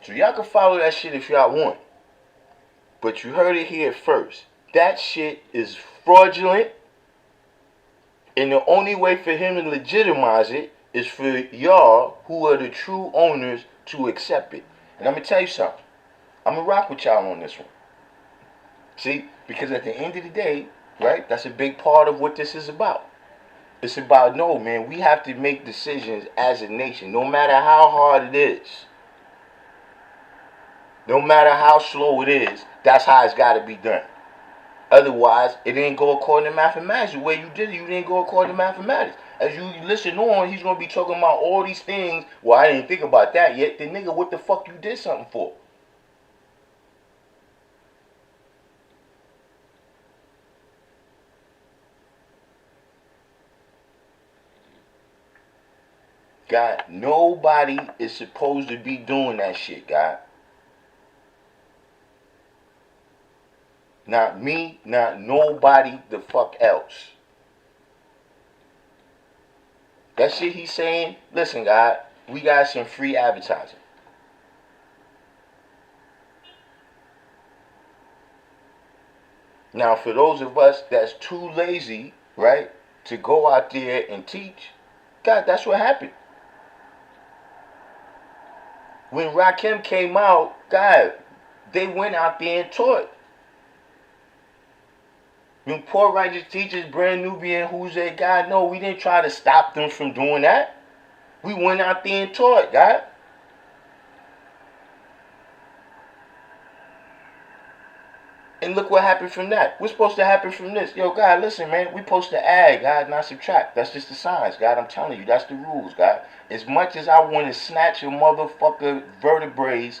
So y'all can follow that shit if y'all want. But you heard it here first. That shit is fraudulent. And the only way for him to legitimize it is for y'all, who are the true owners, to accept it. And I'm going to tell you something. I'm going to rock with y'all on this one. See? Because at the end of the day, right, that's a big part of what this is about. It's about, no, man, we have to make decisions as a nation, no matter how hard it is. No matter how slow it is, that's how it's got to be done. Otherwise, it didn't go according to mathematics. The way you did it, you didn't go according to mathematics. As you listen on, he's going to be talking about all these things. Well, I didn't think about that yet. Then, nigga, what the fuck you did something for? God, nobody is supposed to be doing that shit, God. Not me, not nobody the fuck else. That shit he's saying, listen, God, we got some free advertising. Now, for those of us that's too lazy, right, to go out there and teach, God, that's what happened. When Rakim came out, God, they went out there and taught. When poor righteous teachers, brand Nubian, who's that God? No, we didn't try to stop them from doing that. We went out there and taught, God. And look what happened from that. What's supposed to happen from this? Yo, God, listen, man. We're supposed to add, God, not subtract. That's just the science, God. I'm telling you, that's the rules, God. As much as I want to snatch a motherfucker vertebrae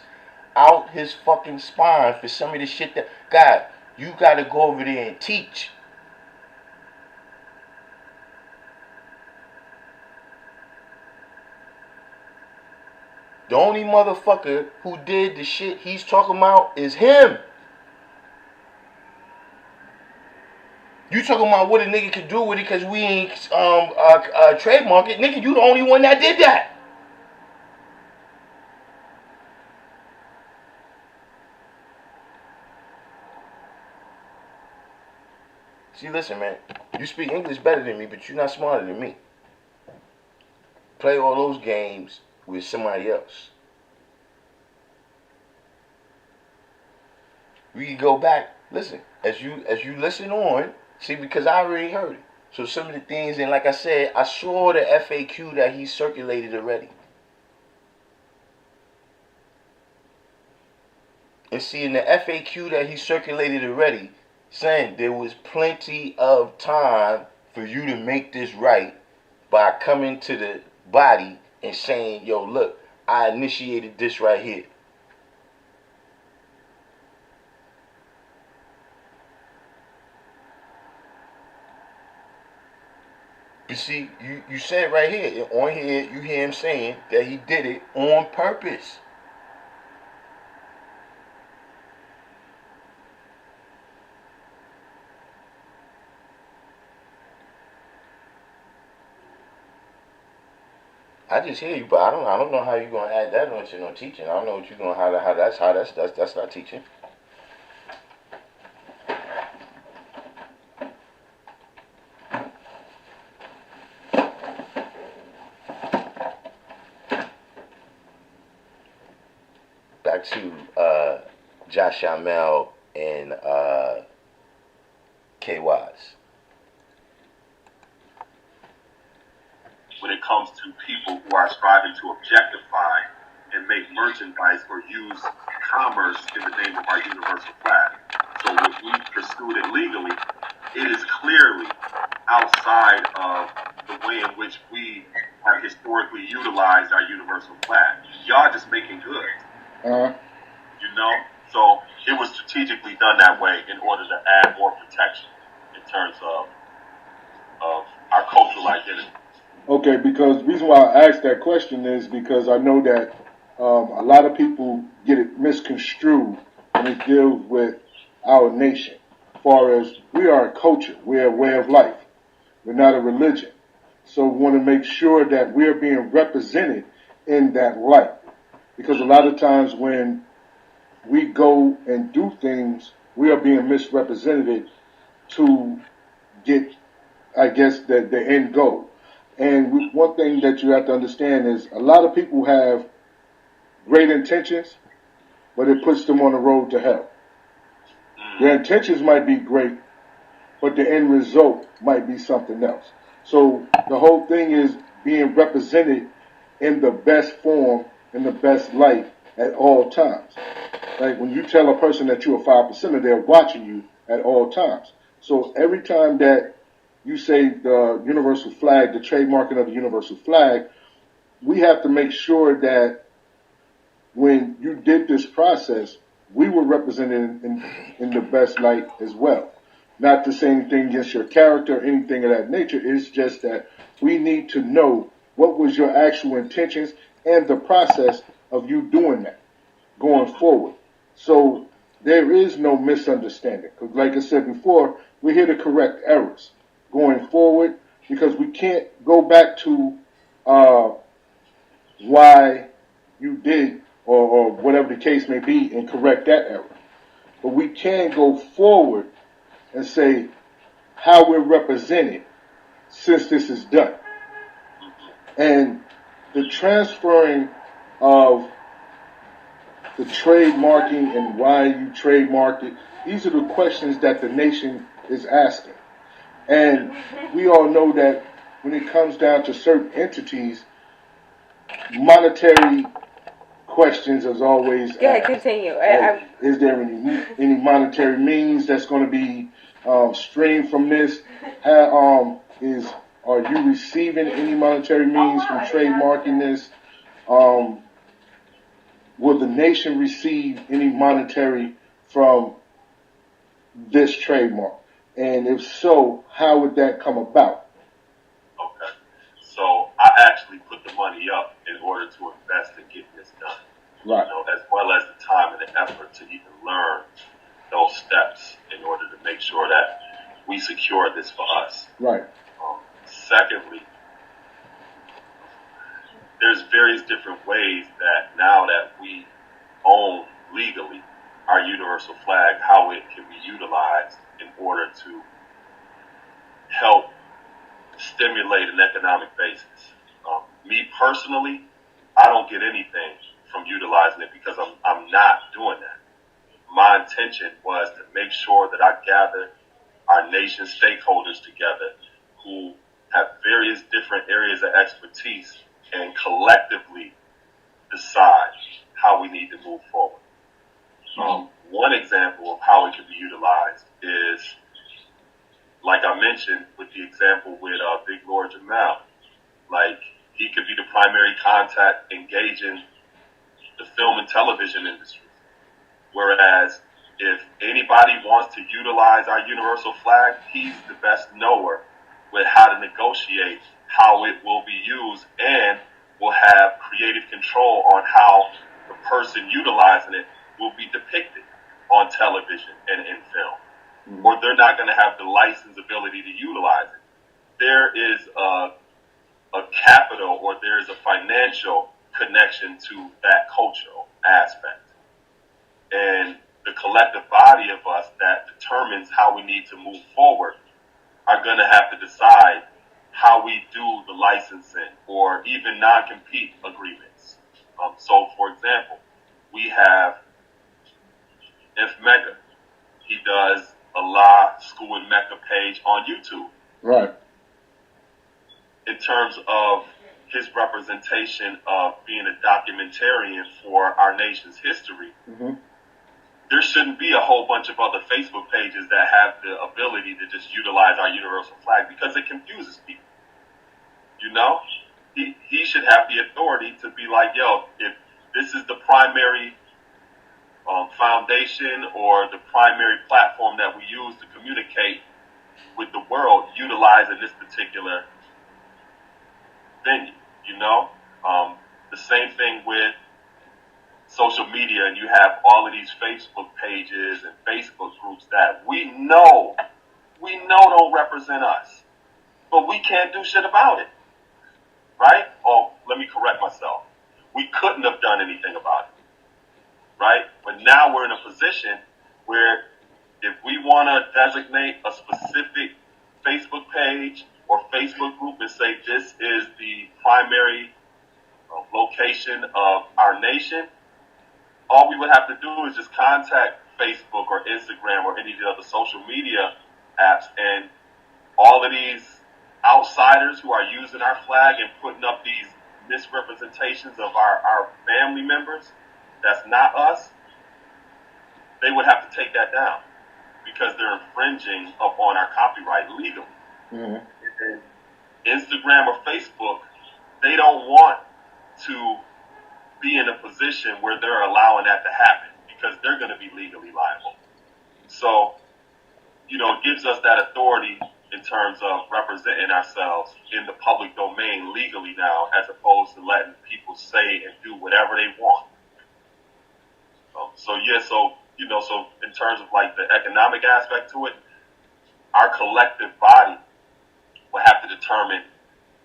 out his fucking spine for some of the shit that, God, you got to go over there and teach. The only motherfucker who did the shit he's talking about is him. You talking about what a nigga could do with it because we ain't trademark it. Nigga, you the only one that did that. See, listen, man. You speak English better than me, but you're not smarter than me. Play all those games with somebody else. We can go back. Listen, as you listen on, see, because I already heard it. So some of the things, and like I said, I saw the FAQ that he circulated already. And see, in the FAQ that he circulated already, saying there was plenty of time for you to make this right by coming to the body and saying, yo, look, I initiated this right here. You see, you said right here, on here, you hear him saying that he did it on purpose. I just hear you, but I don't know how you're gonna add that onto no teaching. I don't know what you're gonna how that's not teaching. to Josh Amel and K. Wise? When it comes to people who are striving to objectify and make merchandise or use commerce in the name of our universal flag. So if we pursued it legally, it is clearly outside of the way in which we have historically utilized our universal flag. Y'all just making goods. You know? So it was strategically done that way in order to add more protection in terms of our cultural identity. Okay, because the reason why I asked that question is because I know that a lot of people get it misconstrued when it deals with our nation. As far as we are a culture, we are a way of life. We're not a religion. So we want to make sure that we're being represented in that light. Because a lot of times when we go and do things, we are being misrepresented to get, I guess, the end goal. And one thing that you have to understand is a lot of people have great intentions, but it puts them on the road to hell. Their intentions might be great, but the end result might be something else. So the whole thing is being represented in the best form, in the best light at all times. Like when you tell a person that you're a 5%er, they're watching you at all times. So every time that you say the universal flag, the trademarking of the universal flag, we have to make sure that when you did this process, we were represented in the best light as well. Not to say anything against your character or anything of that nature. It's just that we need to know what was your actual intentions and the process of you doing that going forward. So there is no misunderstanding. Because like I said before, we're here to correct errors going forward, because we can't go back to why you did or whatever the case may be and correct that error. But we can go forward and say how we're represented since this is done. And the transferring of the trademarking and why you trademarked it, these are the questions that the nation is asking. And we all know that when it comes down to certain entities, monetary questions is always asked. Yeah, continue. Is there any monetary means that's going to be streamed from this? Are you receiving any monetary means from trademarking this? Will the nation receive any monetary from this trademark? And if so, how would that come about? Okay. So I actually put the money up in order to invest in getting this done. Right. You know, as well as the time and the effort to even learn those steps in order to make sure that we secure this for us. Right. Secondly, there's various different ways that now that we own legally our universal flag, how it can be utilized in order to help stimulate an economic basis. Me personally, I don't get anything from utilizing it because I'm not doing that. My intention was to make sure that I gather our nation's stakeholders together who have various different areas of expertise and collectively decide how we need to move forward. One example of how it can be utilized is, like I mentioned, with the example with Big Lord Jamal. Like, he could be the primary contact engaging the film and television industry. Whereas, if anybody wants to utilize our universal flag, he's the best knower with how to negotiate how it will be used, and will have creative control on how the person utilizing it will be depicted on television and in film. Or they're not going to have the license ability to utilize it. There is a capital, or there is a financial connection to that cultural aspect. And the collective body of us that determines how we need to move forward are going to have to decide how we do the licensing or even non-compete agreements. So, for example, we have Mecca. He does Allah School in Mecca page on YouTube. Right. In terms of his representation of being a documentarian for our nation's history, there shouldn't be a whole bunch of other Facebook pages that have the ability to just utilize our universal flag because it confuses people. You know, he should have the authority to be like, yo, if this is the primary foundation or the primary platform that we use to communicate with the world, utilizing this particular venue, you know? The same thing with social media, and you have all of these Facebook pages and Facebook groups that we know don't represent us, but we can't do shit about it, right? Oh, let me correct myself. We couldn't have done anything about it, right? But now we're in a position where if we want to designate a specific Facebook page or Facebook group and say this is the primary location of our nation, all we would have to do is just contact Facebook or Instagram or any of the other social media apps, and all of these outsiders who are using our flag and putting up these misrepresentations of our family members, that's not us, they would have to take that down because they're infringing upon our copyright legally. And Instagram or Facebook, they don't want to be in a position where they're allowing that to happen because they're going to be legally liable. So, you know, it gives us that authority in terms of representing ourselves in the public domain legally now, as opposed to letting people say and do whatever they want. So in terms of like the economic aspect to it, our collective body will have to determine,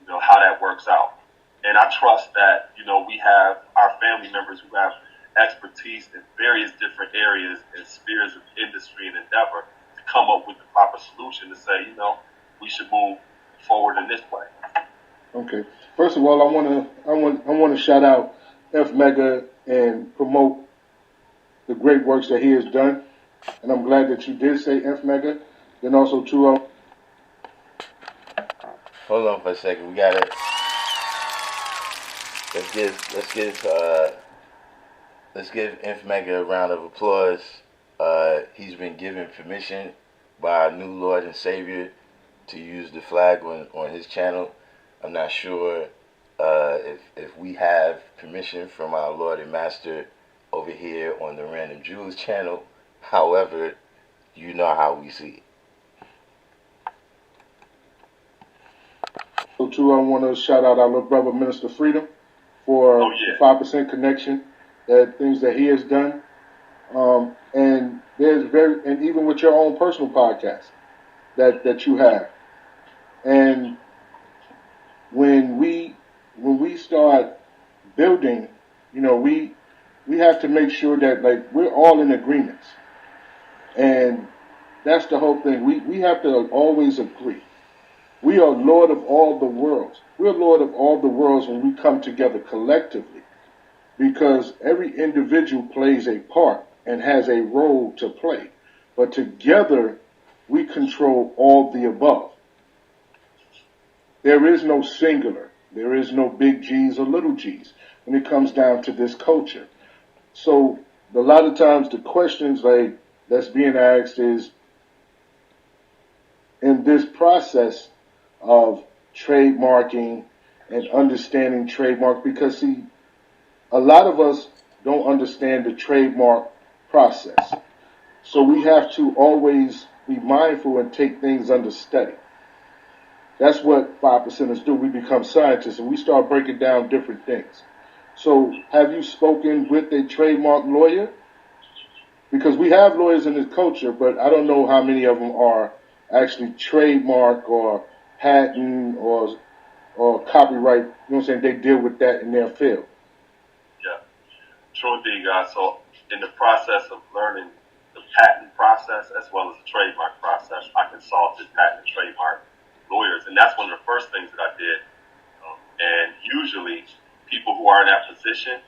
you know, how that works out. And I trust that, you know, we have our family members who have expertise in various different areas and spheres of industry and endeavor to come up with the proper solution to say, you know, we should move forward in this way. Okay. First of all, I want to shout out F Mega and promote the great works that he has done, and I'm glad that you did say F Mega. Then also too. Hold on for a second. We gotta let's give Inf Mega a round of applause. He's been given permission by our new Lord and Savior to use the flag on his channel. I'm not sure if we have permission from our Lord and Master over here on the Random Jewels channel. However, you know how we see it. So too, I want to shout out our little brother Minister Freedom for the 5% connection, that things that he has done, and and even with your own personal podcast that you have, and when we start building, you know, we have to make sure that like we're all in agreements, and that's the whole thing. We have to always agree. We are Lord of all the worlds. We're Lord of all the worlds when we come together collectively, because every individual plays a part and has a role to play. But together, we control all the above. There is no singular. There is no big G's or little G's when it comes down to this culture. So a lot of times the questions like that's being asked is, in this process of trademarking and understanding trademark, because see, a lot of us don't understand the trademark process. So we have to always be mindful and take things under study. That's what 5%ers do. We become scientists and we start breaking down different things. So have you spoken with a trademark lawyer? Because we have lawyers in this culture, but I don't know how many of them are actually trademark or patent or copyright. You know what I'm saying? They deal with that in their field. Yeah, true indeed, guys. So in the process of learning the patent process as well as the trademark process, I consulted patent and trademark lawyers, and that's one of the first things that I did. And usually, people who are in that position,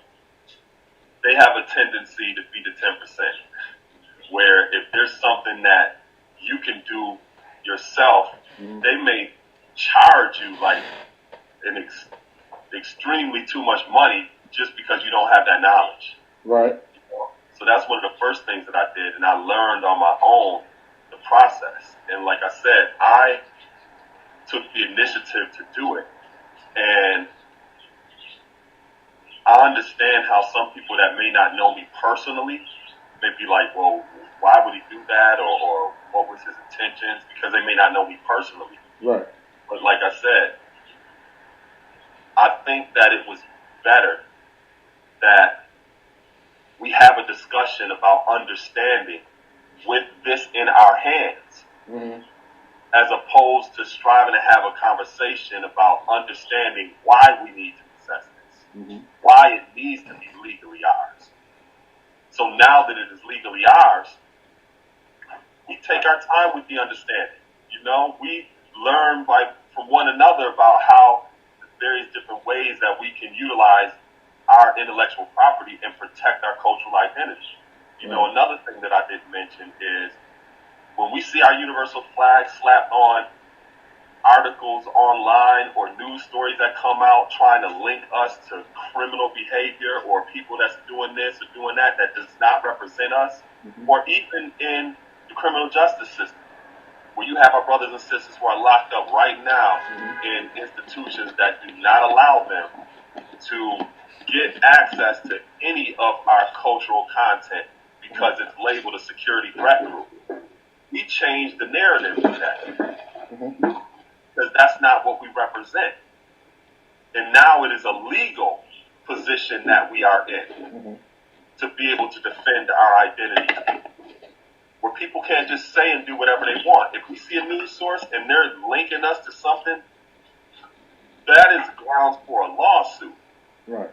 they have a tendency to be the 10%, where something that you can do yourself, they may charge you like extremely too much money just because you don't have that knowledge. Right. So that's one of the first things that I did, and I learned on my own the process. And like I said, I took the initiative to do it. And I understand how some people that may not know me personally may be like, well, why would he do that? Or what was his intentions? Because they may not know me personally. Right. But like I said, I think that it was better that we have a discussion about understanding with this in our hands, as opposed to striving to have a conversation about understanding why we need to possess this, why it needs to be legally ours. So now that it is legally ours, we take our time with the understanding. You know, we learn from one another about how various different ways that we can utilize our intellectual property and protect our cultural identity. You know, another thing that I didn't mention is when we see our universal flag slapped on articles online or news stories that come out trying to link us to criminal behavior or people that's doing this or doing that does not represent us, or even in the criminal justice system, where you have our brothers and sisters who are locked up right now in institutions that do not allow them to get access to any of our cultural content because it's labeled a security threat group. We changed the narrative with that because that's not what we represent. And now it is a legal position that we are in to be able to defend our identity, where people can't just say and do whatever they want. If we see a news source and they're linking us to something, that is grounds for a lawsuit. Right.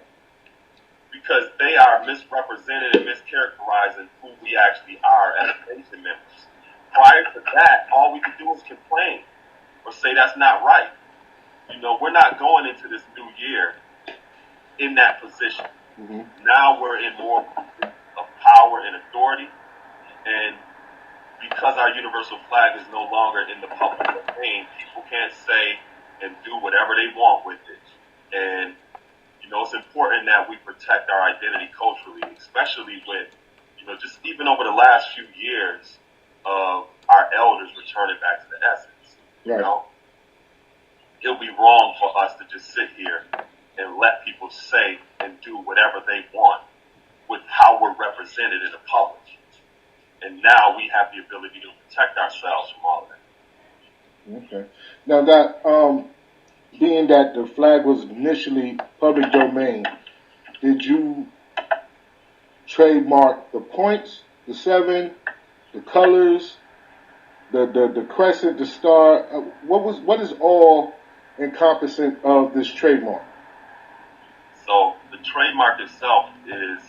Because they are misrepresented and mischaracterizing who we actually are as nation members. Prior to that, all we could do is complain or say that's not right. You know, we're not going into this new year in that position. Now we're in more of power and authority, and because our universal flag is no longer in the public domain, people can't say and do whatever they want with it. And you know, it's important that we protect our identity culturally, especially with, you know, just even over the last few years of our elders returning back to the essence. You know, it'll be wrong for us to just sit here and let people say and do whatever they want with how we're represented in the public. And now we have the ability to protect ourselves from all of that. Okay. Now that, being that the flag was initially public domain, did you trademark the points, the 7, the colors, the crescent, the star? What is all encompassing of this trademark? So the trademark itself is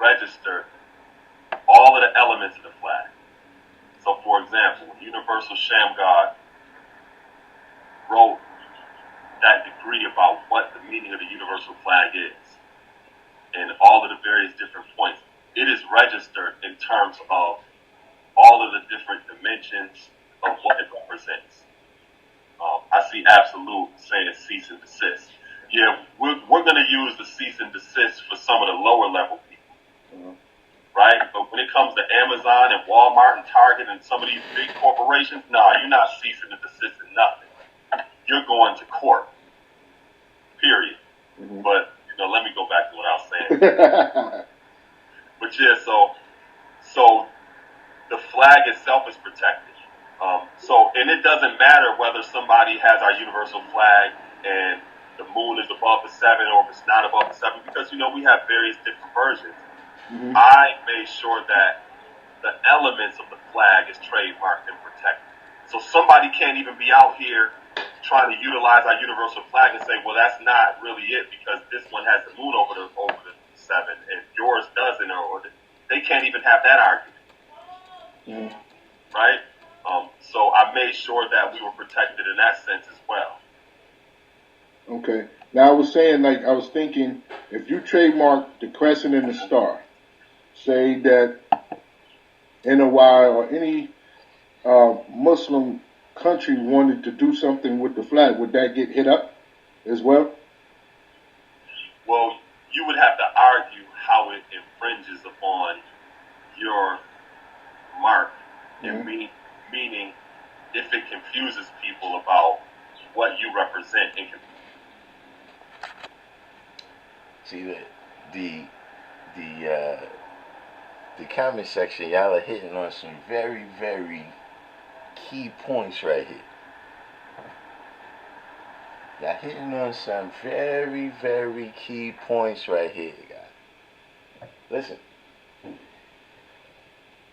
registered all of the elements of the flag. So for example, Universal Sham God wrote that degree about what the meaning of the universal flag is and all of the various different points. It is registered in terms of all of the different dimensions of what it represents. I see Absolute saying cease and desist. Yeah, we're going to use the cease and desist for some of the lower level people, right? But when it comes to Amazon and Walmart and Target and some of these big corporations, nah, you're not ceasing and desisting nothing. You're going to court, period. But, you know, let me go back to what I was saying. But yeah, so the flag itself is protected. And it doesn't matter whether somebody has our universal flag and the moon is above the 7 or if it's not above the 7, because, you know, we have various different versions. I made sure that the elements of the flag is trademarked and protected. So somebody can't even be out here trying to utilize our universal flag and say, well, that's not really it because this one has the moon over the 7 and yours doesn't, or they can't even have that argument. Right? So I made sure that we were protected in that sense as well. Okay. Now I was thinking, if you trademark the crescent and the star, say that NOI or any Muslim country wanted to do something with the flag, would that get hit up as well? Well, you would have to argue how it infringes upon your mark, and meaning if it confuses people about what you represent. See the comment section, y'all are hitting on some very, very key points right here. Y'all hitting on some very, very key points right here, guys. Listen,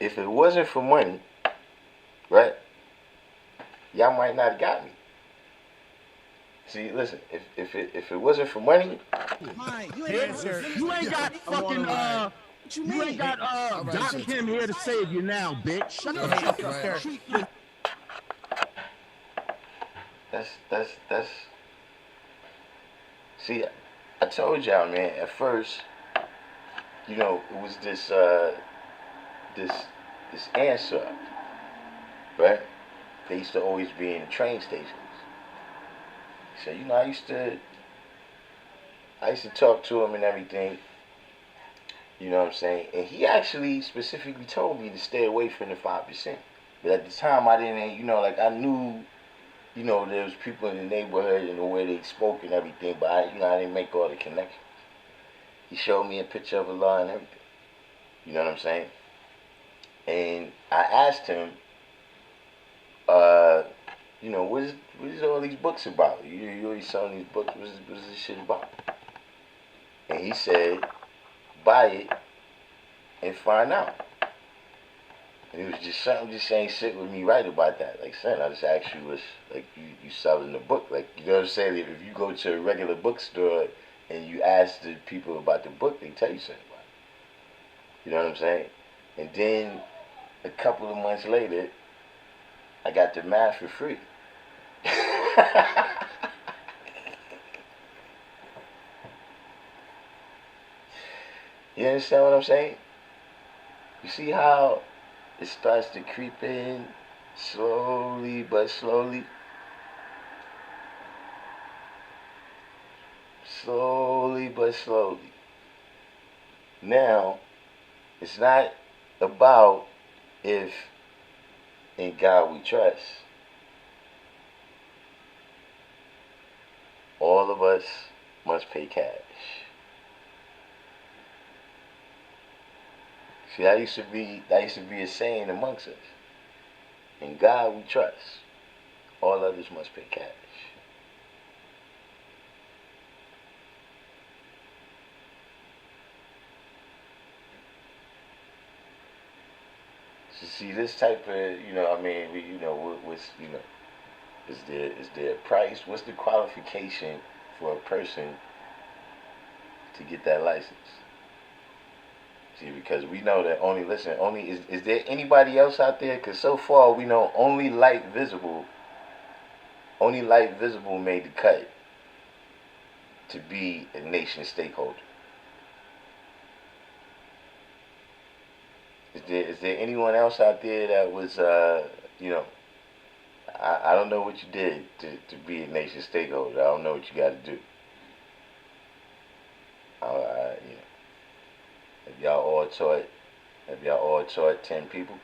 if it wasn't for money, right, y'all might not have got me. See, listen, if it wasn't for money, You ain't got fucking you ain't got Darkim here to save you now, bitch. Shut the fuck up. that's see, I told y'all, man, at first, you know, it was this answer, right? They used to always be in the train stations. So, you know, I used to talk to him and everything. You know what I'm saying? And he actually specifically told me to stay away from the 5%. But at the time, I didn't, you know, like I knew, you know, there was people in the neighborhood and the way they spoke and everything, but I didn't make all the connections. He showed me a picture of Allah and everything. You know what I'm saying? And I asked him, you know, what is all these books about? You always selling these books. What is this shit about? And he said, buy it and find out. And it was just something just ain't sit with me right about that. Like, son, I just asked you, was like, you selling the book. Like, you know what I'm saying? If you go to a regular bookstore and you ask the people about the book, they tell you something about it. You know what I'm saying? And then a couple of months later, I got the math for free. You understand what I'm saying? You see how it starts to creep in slowly but slowly? Slowly but slowly. Now, it's not about if in God we trust. All of us must pay cash. See, that used to be a saying amongst us. In God we trust. All others must pay cash. So see, this type of, you know, I mean, you know, what's, you know, is there a price? What's the qualification for a person to get that license? See, because we know that is there anybody else out there? Because so far we know only Light Visible made the cut to be a nation stakeholder. Is there anyone else out there that was, you know, I don't know what you did to be a nation stakeholder. I don't know what you got to do. You know. Have y'all all taught 10 people?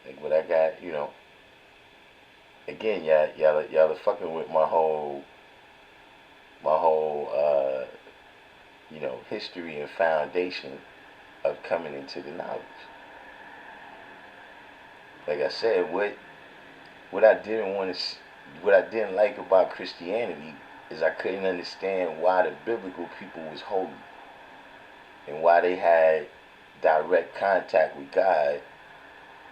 Like what I got, you know. Again, y'all are fucking with my whole you know, history and foundation of coming into the knowledge. Like I said, what I didn't like about Christianity is I couldn't understand why the biblical people was holy and why they had direct contact with God,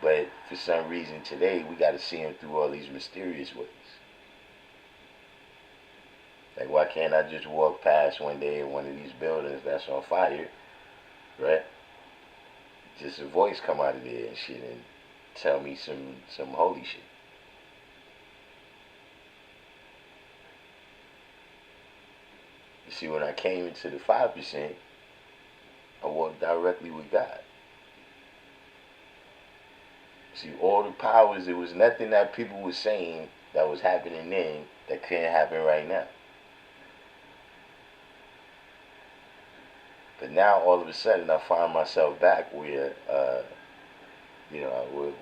but for some reason today we got to see him through all these mysterious ways. Like, why can't I just walk past one day in one of these buildings that's on fire, right? Just a voice come out of there and shit and tell me some holy shit. See, when I came into the 5%, I walked directly with God. See, all the powers, there was nothing that people were saying that was happening then that couldn't happen right now. But now, all of a sudden, I find myself back where, what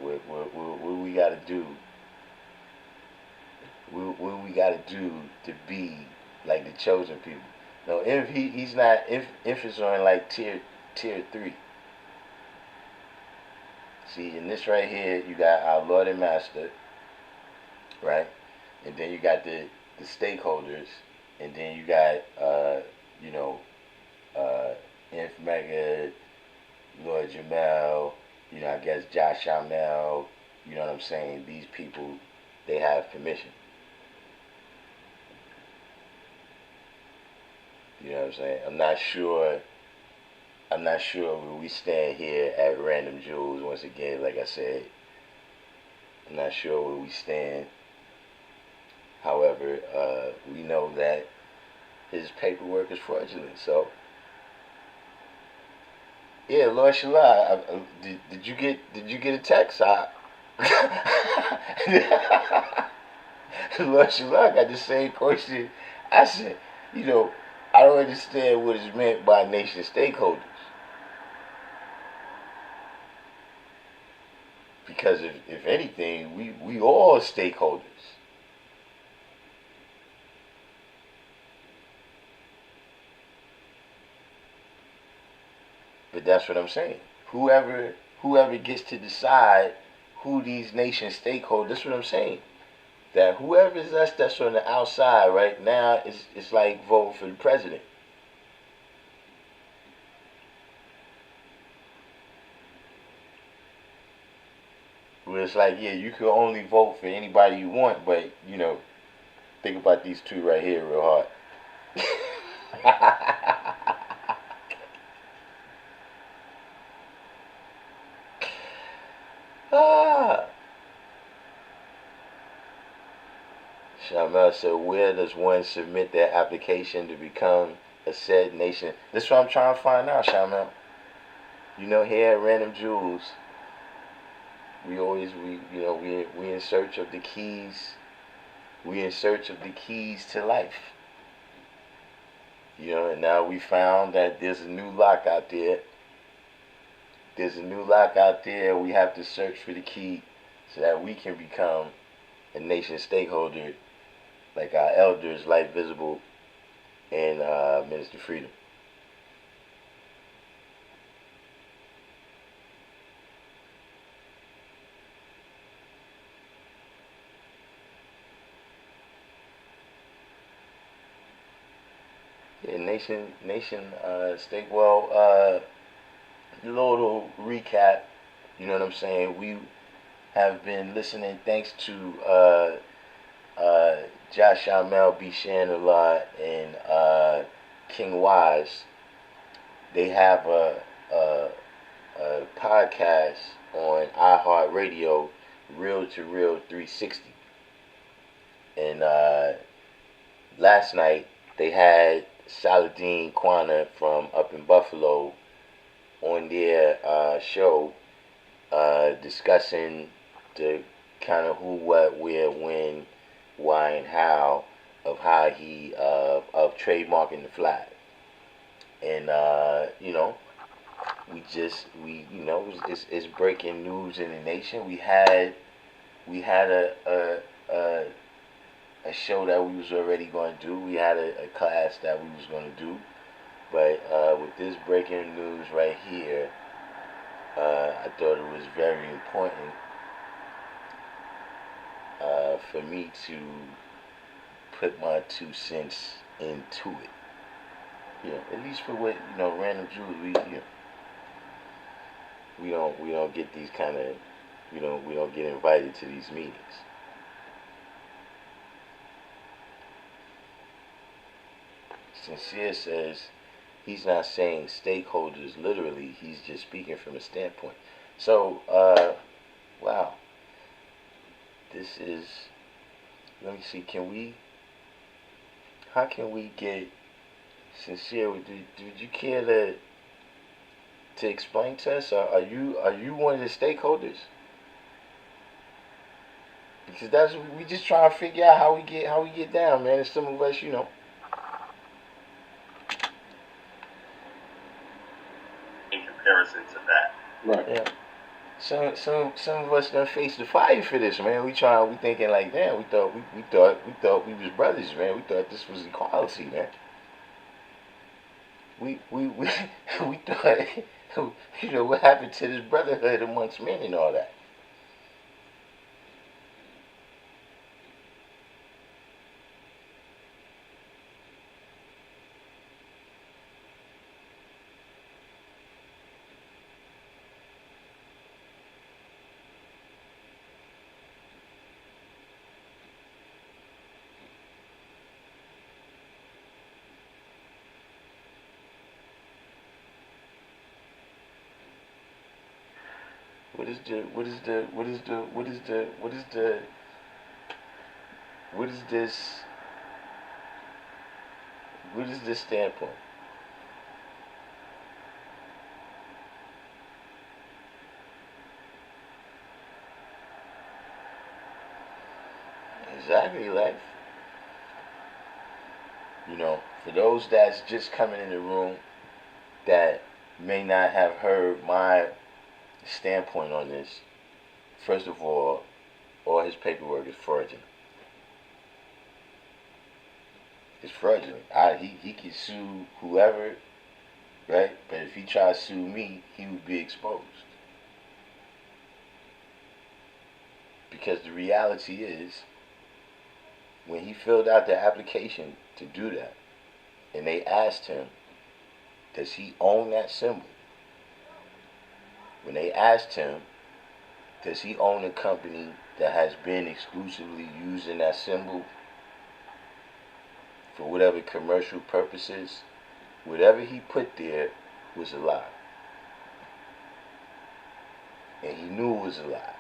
we got to do, what we got to do to be like the chosen people. No, if he's not, if it's on like tier 3. See, in this right here, you got our Lord and Master, right? And then you got the stakeholders, and then you got Inf Mecca, Lord Jamel, I guess Josh Shamel, you know what I'm saying? These people, they have permission. You know what I'm saying? I'm not sure where we stand here at Random Jewels. Once again, like I said, I'm not sure where we stand. However, we know that his paperwork is fraudulent. So, yeah, Lord Shalai, did you get a text? Lord Shalai got the same question. I said, I don't understand what is meant by nation stakeholders. Because if anything, we all stakeholders. But that's what I'm saying. Whoever gets to decide who these nation stakeholders, that's what I'm saying. That whoever is us that's on the outside right now, it's like voting for the president. Where it's like, yeah, you can only vote for anybody you want, but, think about these two right here real hard. Shamel said, where does one submit their application to become a said nation? This is what I'm trying to find out, Shamel. Here at Random Jewels, we in search of the keys. We in search of the keys to life. And now we found that there's a new lock out there. There's a new lock out there. We have to search for the key so that we can become a nation stakeholder like our elders, Light Visible and Minister Freedom. Yeah, nation stake. Well, a little recap. You know what I'm saying? We have been listening. Thanks to Josh Shamel, Bishan Allah, and King Wise. They have a podcast on iHeartRadio, Real to Real 360. And last night they had Saladin Quana from up in Buffalo on their show discussing the kind of who, what, where, when, why, and how of how he of trademarking the flag. And it's breaking news in the nation. We had a show that we was already going to do. We had a class that we was going to do. But with this breaking news right here, I thought it was very important for me to put my 2 cents into it. At least for what, Random Jewels, we don't get these kind of, we don't get invited to these meetings. Sincere says he's not saying stakeholders literally, he's just speaking from a standpoint. So, wow. This is, let me see, how can we get Sincere, would you care to explain to us? Are you one of the stakeholders? Because that's we just trying to figure out how we get down, man. And some of us, you know. In comparison to that. Right. Yeah. Some of us done face the fire for this, man. We thinking like, damn, we thought we was brothers, man. We thought this was equality, man. We we thought, you know, what happened to this brotherhood amongst men and all that. What is this standpoint? Exactly, like, you know, for those that's just coming in the room that may not have heard my standpoint on this, first of all his paperwork is fraudulent. It's fraudulent. He can sue whoever, right? But if he tries to sue me, he would be exposed. Because the reality is, when he filled out the application to do that, and they asked him, does he own that symbol? When they asked him, does he own a company that has been exclusively using that symbol for whatever commercial purposes, whatever he put there was a lie. And he knew it was a lie.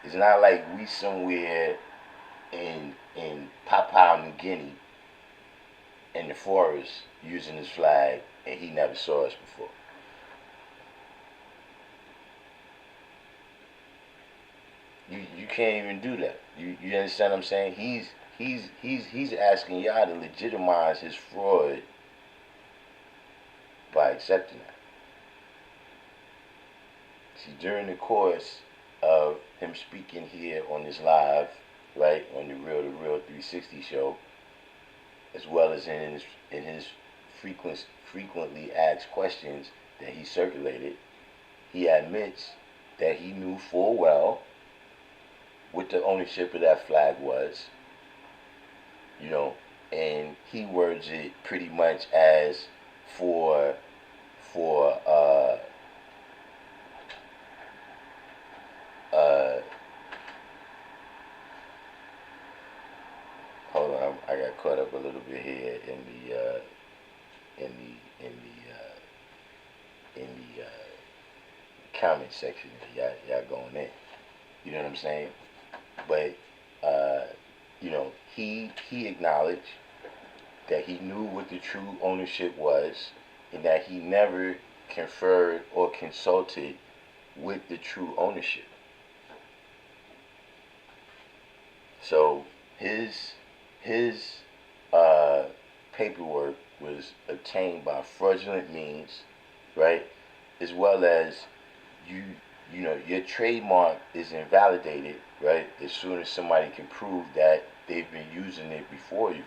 It's not like we somewhere in Papua New Guinea in the forest using his flag and he never saw us before. You can't even do that. You understand what I'm saying? He's asking y'all to legitimize his fraud by accepting that. See, during the course of him speaking here on this live, right, on the Real 360 show, as well as in his frequently asked questions that he circulated, he admits that he knew full well what the ownership of that flag was, you know, and he words it pretty much as for hold on, I got caught up a little bit here in the comment section. Y'all going in, you know what I'm saying? But you know, he acknowledged that he knew what the true ownership was, and that he never conferred or consulted with the true ownership. So his paperwork was obtained by fraudulent means, right? As well as you know, your trademark is invalidated, right? As soon as somebody can prove that they've been using it before you.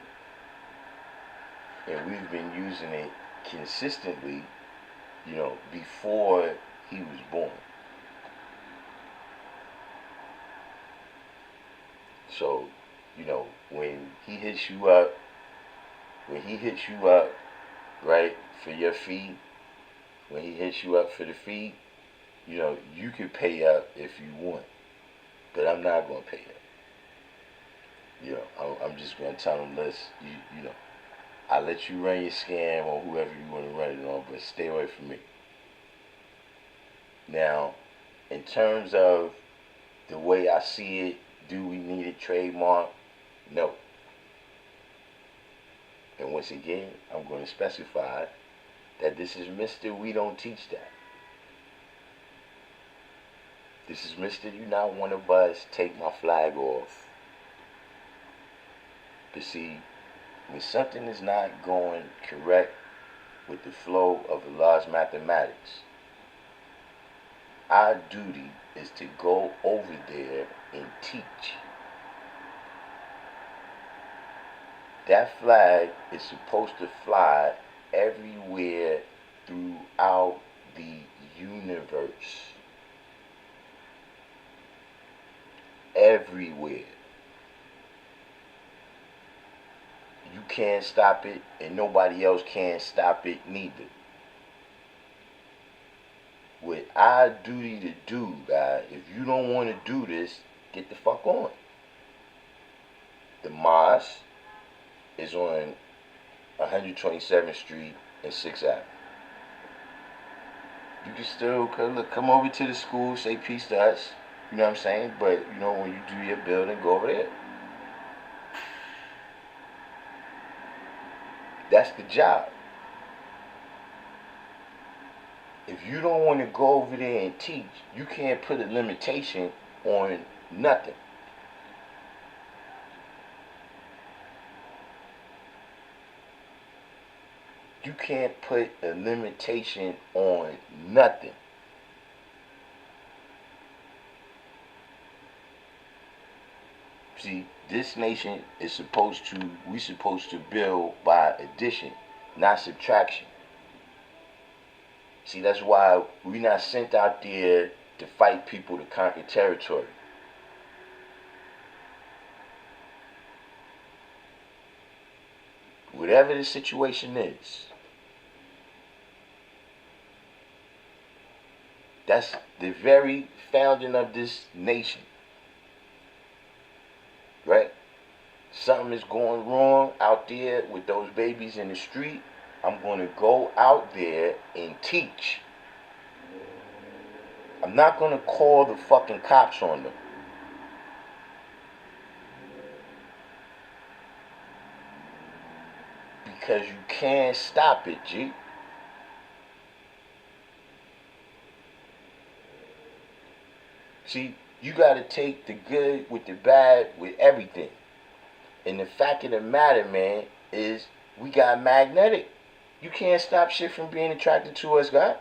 And we've been using it consistently, you know, before he was born. So, you know, when he hits you up, right, for your fee, when he hits you up for the fee, you know, you can pay up if you want, but I'm not going to pay up. You know, I'm just going to tell him, you know, I'll let you run your scam on whoever you want to run it on, but stay away from me. Now, in terms of the way I see it, do we need a trademark? No. And once again, I'm going to specify that this is Mr. We don't teach that. This is Mr. You not one of us, take my flag off. But see, when something is not going correct with the flow of Allah's mathematics, our duty is to go over there and teach. That flag is supposed to fly everywhere throughout the universe. Everywhere. You can't stop it, and nobody else can stop it neither. What our duty to do, guys, if you don't want to do this, get the fuck on. The mosque is on 127th Street and 6th Avenue. You can still come over to the school, say peace to us, you know what I'm saying? But, you know, when you do your building, go over there. That's the job. If you don't want to go over there and teach, you can't put a limitation on nothing. You can't put a limitation on nothing. See, this nation is we're supposed to build by addition, not subtraction. See, that's why we're not sent out there to fight people to conquer territory. Whatever the situation is, that's the very founding of this nation. Right? Something is going wrong out there with those babies in the street. I'm going to go out there and teach. I'm not going to call the fucking cops on them. Because you can't stop it, G. See, you got to take the good with the bad with everything. And the fact of the matter, man, is we got magnetic. You can't stop shit from being attracted to us, God.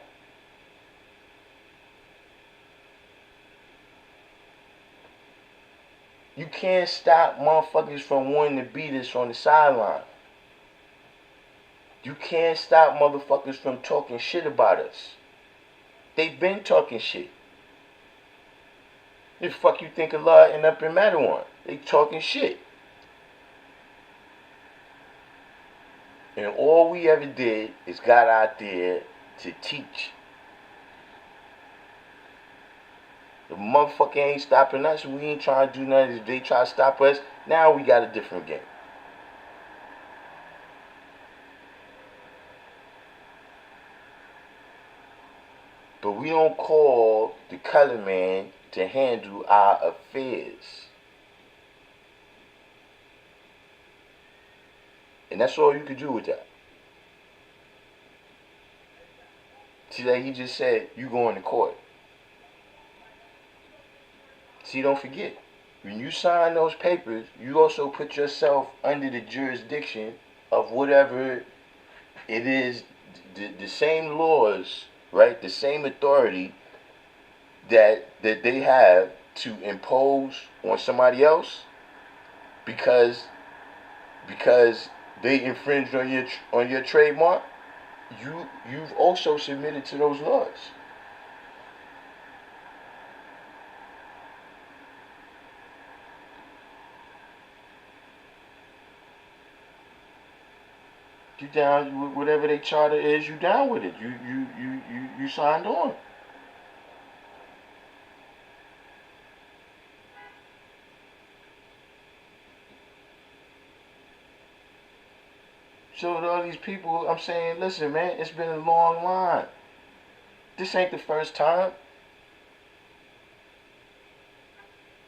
You can't stop motherfuckers from wanting to beat us on the sideline. You can't stop motherfuckers from talking shit about us. They've been talking shit. The fuck you think Allah end up in Matterhorn? They talking shit. And all we ever did is got out there to teach. The motherfucker ain't stopping us. We ain't trying to do nothing. If they try to stop us, now we got a different game. But we don't call the color man to handle our affairs. And that's all you could do with that. See, that he just said, you going to court. See, don't forget, when you sign those papers, you also put yourself under the jurisdiction of whatever it is, the same laws, right? The same authority that they have to impose on somebody else because they infringed on your trademark. You've also submitted to those laws. You down with whatever their charter is, you down with it. You signed on. So to all these people, I'm saying, listen, man, it's been a long line. This ain't the first time.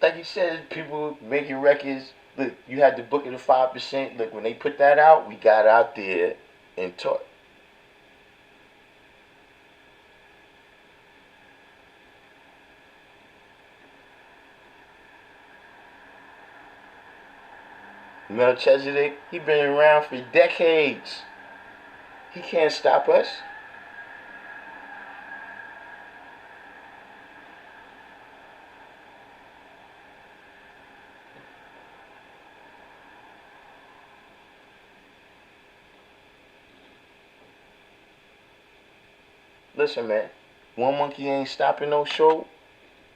Like you said, people making records Look, you had the book of the 5%. Look, when they put that out, we got out there and taught. Melchizedek, he been around for decades. He can't stop us. Listen, man, one monkey ain't stopping no show,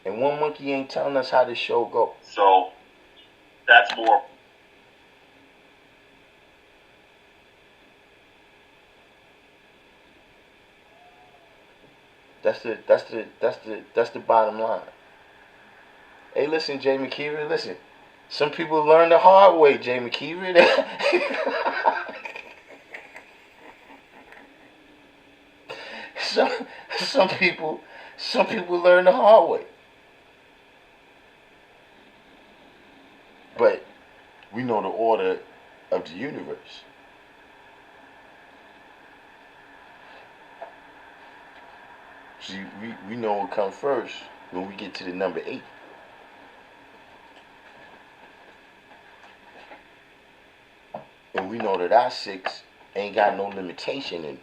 and one monkey ain't telling us how the show go. So that's more. That's the bottom line. Hey, listen, Jay McKeever, listen. Some people learn the hard way, Jay McKeever. some people learn the hard way. But we know the order of the universe. See, we know what comes first when we get to the number 8. And we know that our 6 ain't got no limitation in it.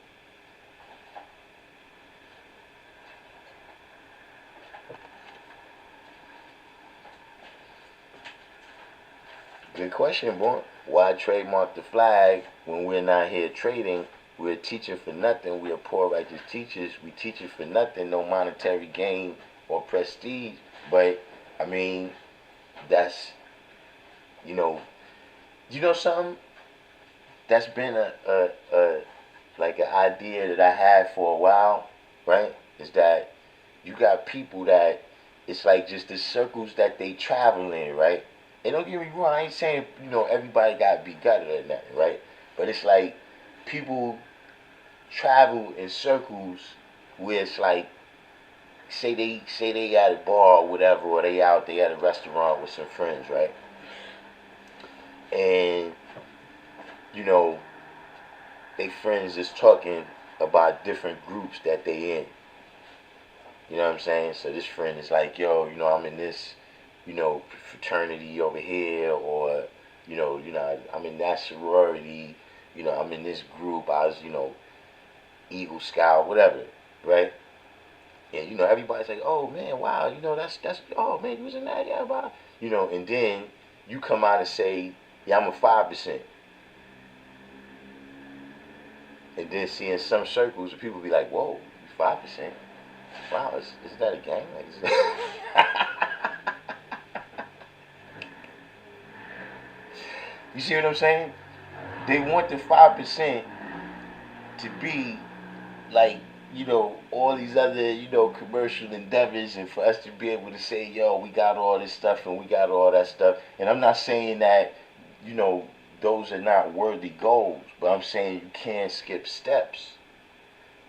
Good question, boy. Why trademark the flag when we're not here trading? We're teaching for nothing. We are poor righteous teachers. We teach it for nothing, no monetary gain or prestige. But I mean, that's you know something that's been a like an idea that I had for a while, right? Is that you got people that it's like just the circles that they travel in, right? And don't get me wrong, I ain't saying everybody gotta be gutted or nothing, right? But it's like people travel in circles where it's like say they at a bar or whatever, or they out there at a restaurant with some friends, right? And they friends is talking about different groups that they in. You know what I'm saying? So this friend is like, yo, I'm in this, fraternity over here, or, I'm in that sorority, I'm in this group, I was, Eagle Scout, whatever, right? And, everybody's like, oh, man, wow, that's, oh, man, you was in that, yeah, blah. And then you come out and say, yeah, I'm a 5%. And then see in some circles, people be like, whoa, 5%? Wow, is that a gang? You see what I'm saying? They want the 5% to be like, all these other, commercial endeavors, and for us to be able to say, yo, we got all this stuff and we got all that stuff. And I'm not saying that, those are not worthy goals, but I'm saying you can't skip steps.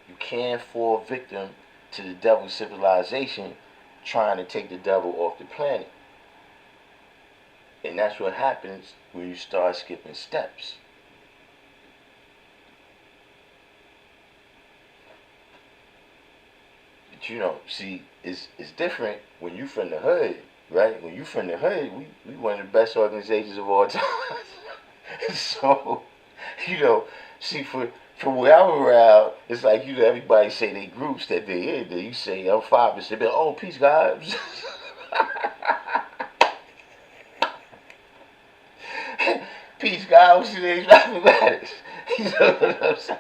You can't fall victim to the devil's civilization trying to take the devil off the planet. And that's what happens when you start skipping steps. But see, it's different when you from the hood, right? When you from the hood, we one of the best organizations of all time. So, see, for where I'm around, it's like, everybody say they groups that they in. Then you say, I'm 5%. Be like, oh, peace, guys. Peace, guys. See, they mathematics. You know what I'm saying?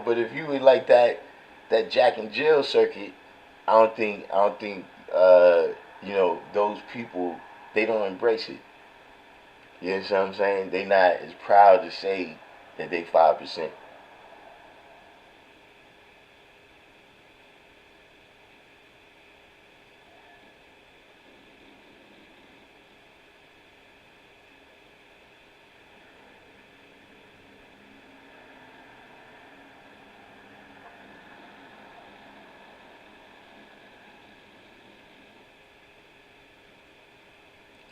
But if you in like that Jack and Jill circuit, I don't think those people, they don't embrace it. You know what I'm saying? They not as proud to say that they 5%.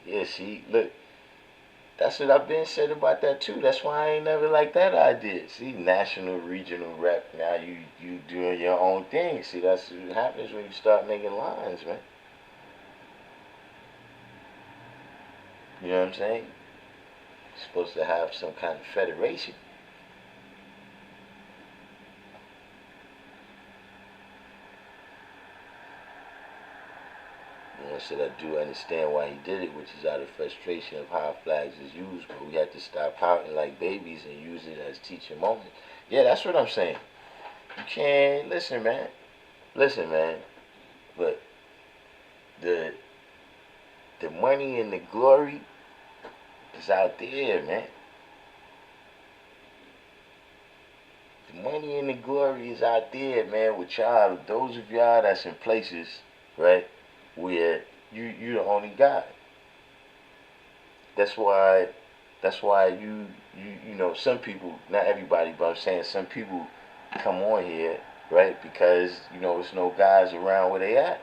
Yeah, see, look, that's what I've been said about that too. That's why I ain't never like that idea. See, national, regional rep. Now you doing your own thing. See, that's what happens when you start making lines, man. You know what I'm saying? You're supposed to have some kind of federation. You know, so I do understand why he did it, which is out of frustration of how flags is used, but we had to stop pouting like babies and use it as teaching moment. Yeah, that's what I'm saying. You can't listen, man. Listen, man. But the money and the glory is out there, man. The money and the glory is out there, man. With y'all, those of y'all that's in places, right, where you the only guy. That's why you know, some people, not everybody, but I'm saying some people come on here, right, because you know there's no guys around where they at.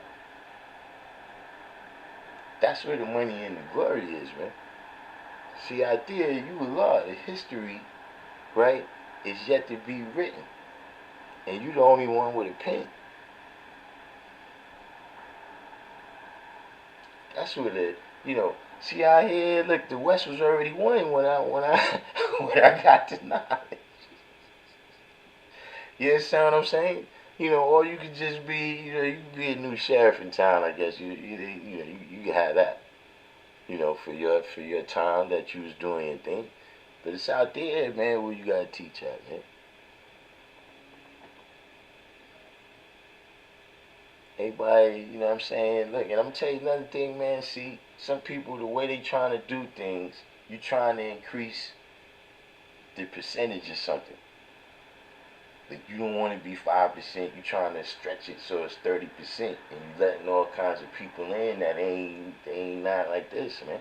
That's where the money and the glory is, man. See, out there, you Allah, the history, right, is yet to be written, and you the only one with a pen. That's what it, you know. See out here, look, the West was already won when I when I got the knowledge. You understand what I'm saying? You know, or you could just be, you know, you could be a new sheriff in town. I guess you could have that. You know, for your time that you was doing your thing. But it's out there, man, where you gotta teach at, man. Everybody, you know what I'm saying? Look, and I'm gonna tell you another thing, man. See, some people, the way they trying to do things, you trying to increase the percentage of something. Like you don't want to be 5%. You trying to stretch it so it's 30%, and you letting all kinds of people in that ain't not like this, man.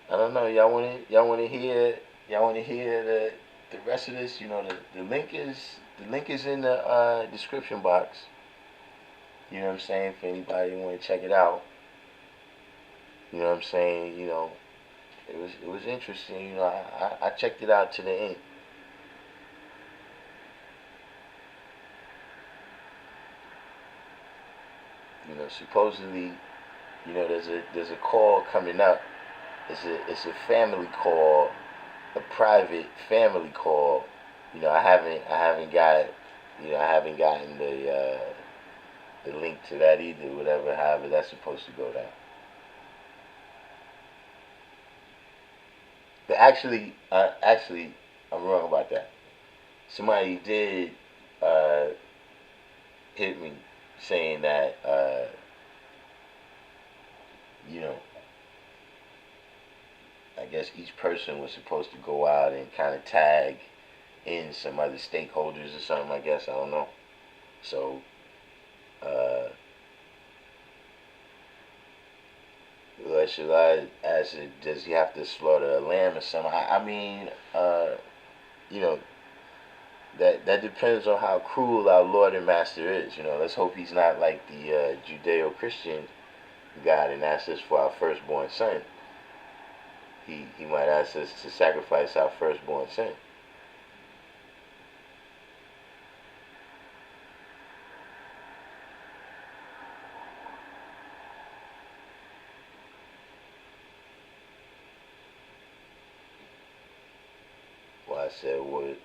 I don't know. Y'all wanna hear the rest of this? You know, the link is in the description box. You know what I'm saying? For anybody who wanna check it out. You know what I'm saying? You know, it was interesting. You know, I checked it out to the end. You know, supposedly, you know, there's a call coming up. It's a family call, a private family call. You know, I haven't gotten the link to that either. Whatever, however that's supposed to go down. But actually, I'm wrong about that. Somebody did uh, hit me saying that you know, I guess each person was supposed to go out and kind of tag in some other stakeholders or something. I guess I don't know. So, uh, should I ask it? Does he have to slaughter a lamb or something? I mean, you know, that depends on how cruel our Lord and Master is. You know, let's hope he's not like the Judeo-Christian God and asks us for our firstborn son. He might ask us to sacrifice our firstborn son. Well, I said what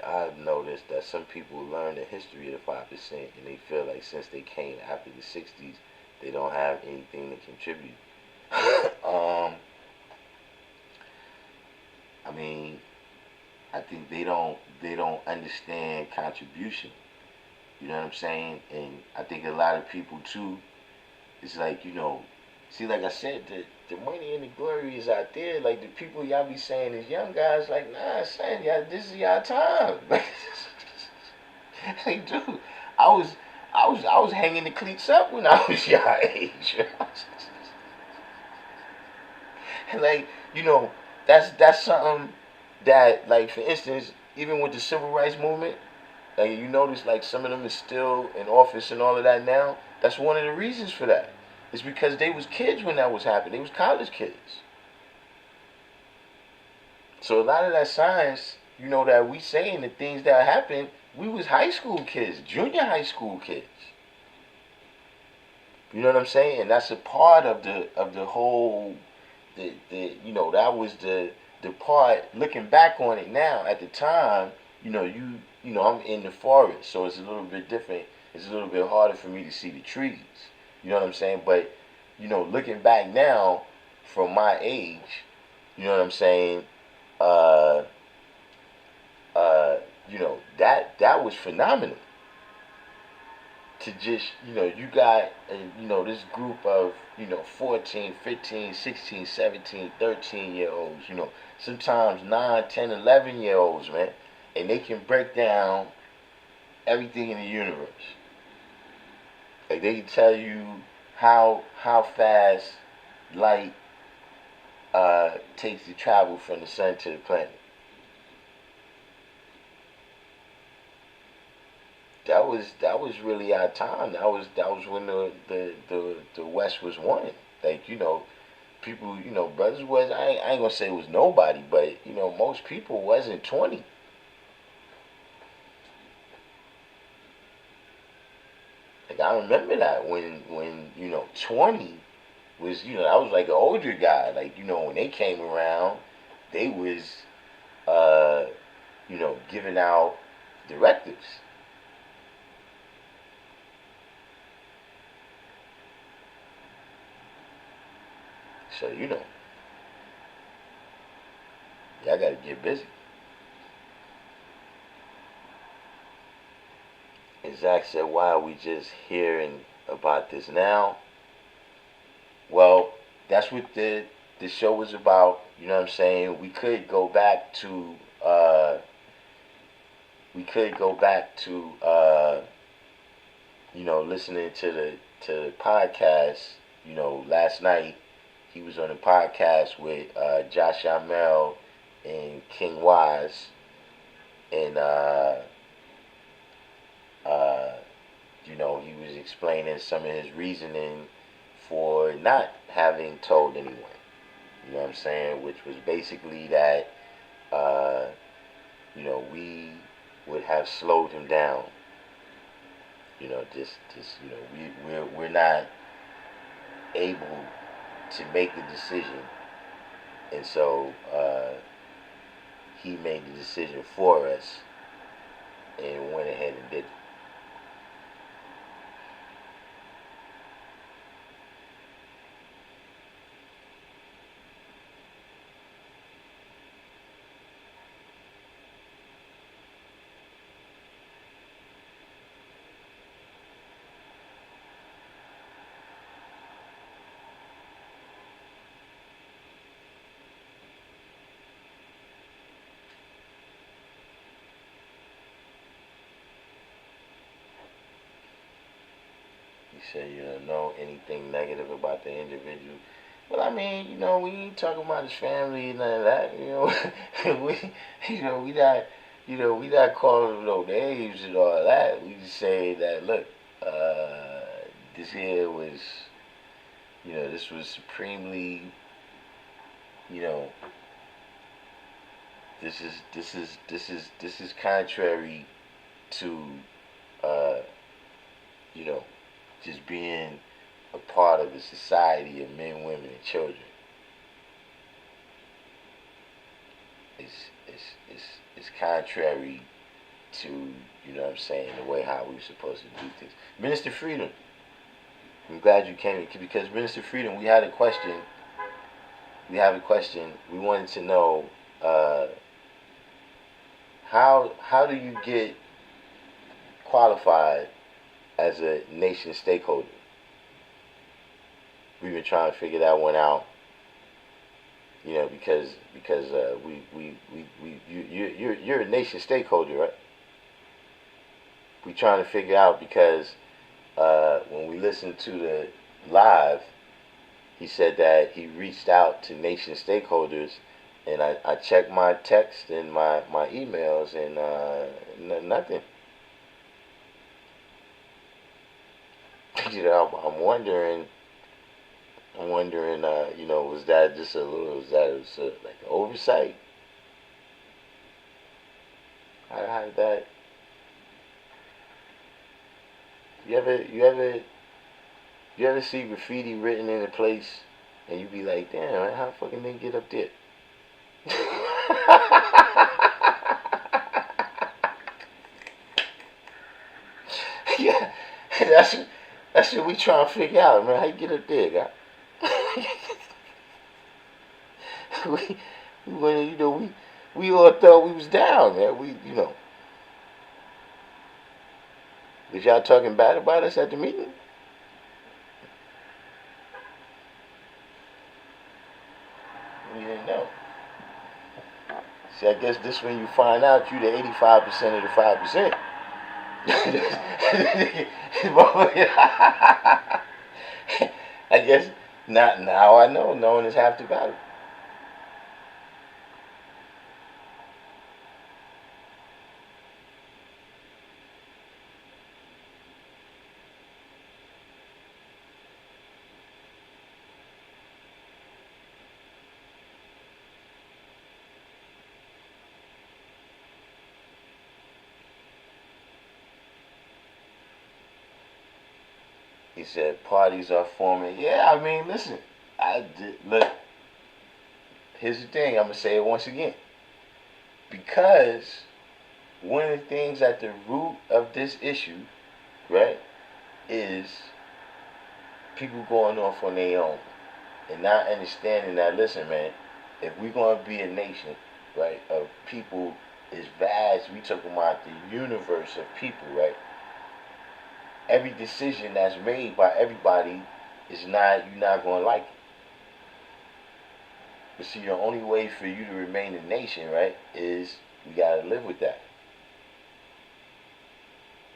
I've noticed that some people learn the history of the 5% and they feel like since they came after the 60s, they don't have anything to contribute. I mean, I think they don't understand contribution. You know what I'm saying? And I think a lot of people too, it's like, see, like I said, the money and the glory is out there. Like the people y'all be saying is young guys, like, nah, son, y'all, this is y'all time. Like, dude, I was hanging the cleats up when I was your age. And like, that's something that, like, for instance, even with the civil rights movement, like, you notice, like, some of them is still in office and all of that now. That's one of the reasons for that. It's because they was kids when that was happening. They was college kids. So a lot of that science, that we saying, the things that happened, we was high school kids, junior high school kids. You know what I'm saying? And that's a part of the whole, that was the part. Looking back on it now, at the time, I'm in the forest, so it's a little bit different. It's a little bit harder for me to see the trees. You know what I'm saying? But, looking back now, from my age, you know what I'm saying? That was phenomenal. To just, you got, this group of, 14, 15, 16, 17, 13-year-olds, sometimes 9, 10, 11-year-olds, man. And they can break down everything in the universe. Like, they can tell you how fast light takes to travel from the sun to the planet. That was really our time. That was when the West was one. Like, people, brothers was, I ain't gonna say it was nobody, but most people wasn't 20. Like, I remember that when 20 was, I was like an older guy. Like, when they came around, they was giving out directives. So, y'all gotta get busy. And Zach said, why are we just hearing about this now? Well, that's what the show was about. You know what I'm saying? We could go back to listening to the podcast. Last night he was on a podcast with Josh Amel and King Wise, and he was explaining some of his reasoning for not having told anyone. You know what I'm saying? Which was basically that we would have slowed him down. We're not able to make the decision, and so he made the decision for us and went ahead and did it. Say you don't know anything negative about the individual. Well, I mean, we ain't talking about his family and none of that. We not calling him no names and all that. We just say that, look, this here was, this was supremely, this is contrary to, just being a part of a society of men, women, and children. It's contrary to, the way how we're supposed to do things. Minister Freedom, I'm glad you came because Minister Freedom, we have a question. We wanted to know how do you get qualified as a nation stakeholder? we've been trying to figure that one out. You know, because you're a nation stakeholder, right? We trying to figure out because when we listened to the live, he said that he reached out to nation stakeholders, and I checked my text and my emails, and nothing. You know, I'm wondering, you know, was that just was like an oversight? How did that? You ever see graffiti written in a place, and you be like, damn, man, how fucking they get up there? Yeah, that's what we trying to figure out, man. How you get up there, guy? you know, we all thought we was down, man. You know, was y'all talking bad about us at the meeting? We didn't know. See, I guess this when you find out you the 85% of the 5%. I guess not now. I know knowing is half the battle. He said parties are forming. Yeah, I mean, listen. Look. Here's the thing. I'm gonna say it once again. Because one of the things at the root of this issue, right, is people going off on their own and not understanding that. Listen, man. If we're gonna be a nation, right, of people as vast, we talking about the universe of people, right? Every decision that's made by everybody is not, you're not going to like it. But see, the only way for you to remain a nation, right, is you got to live with that.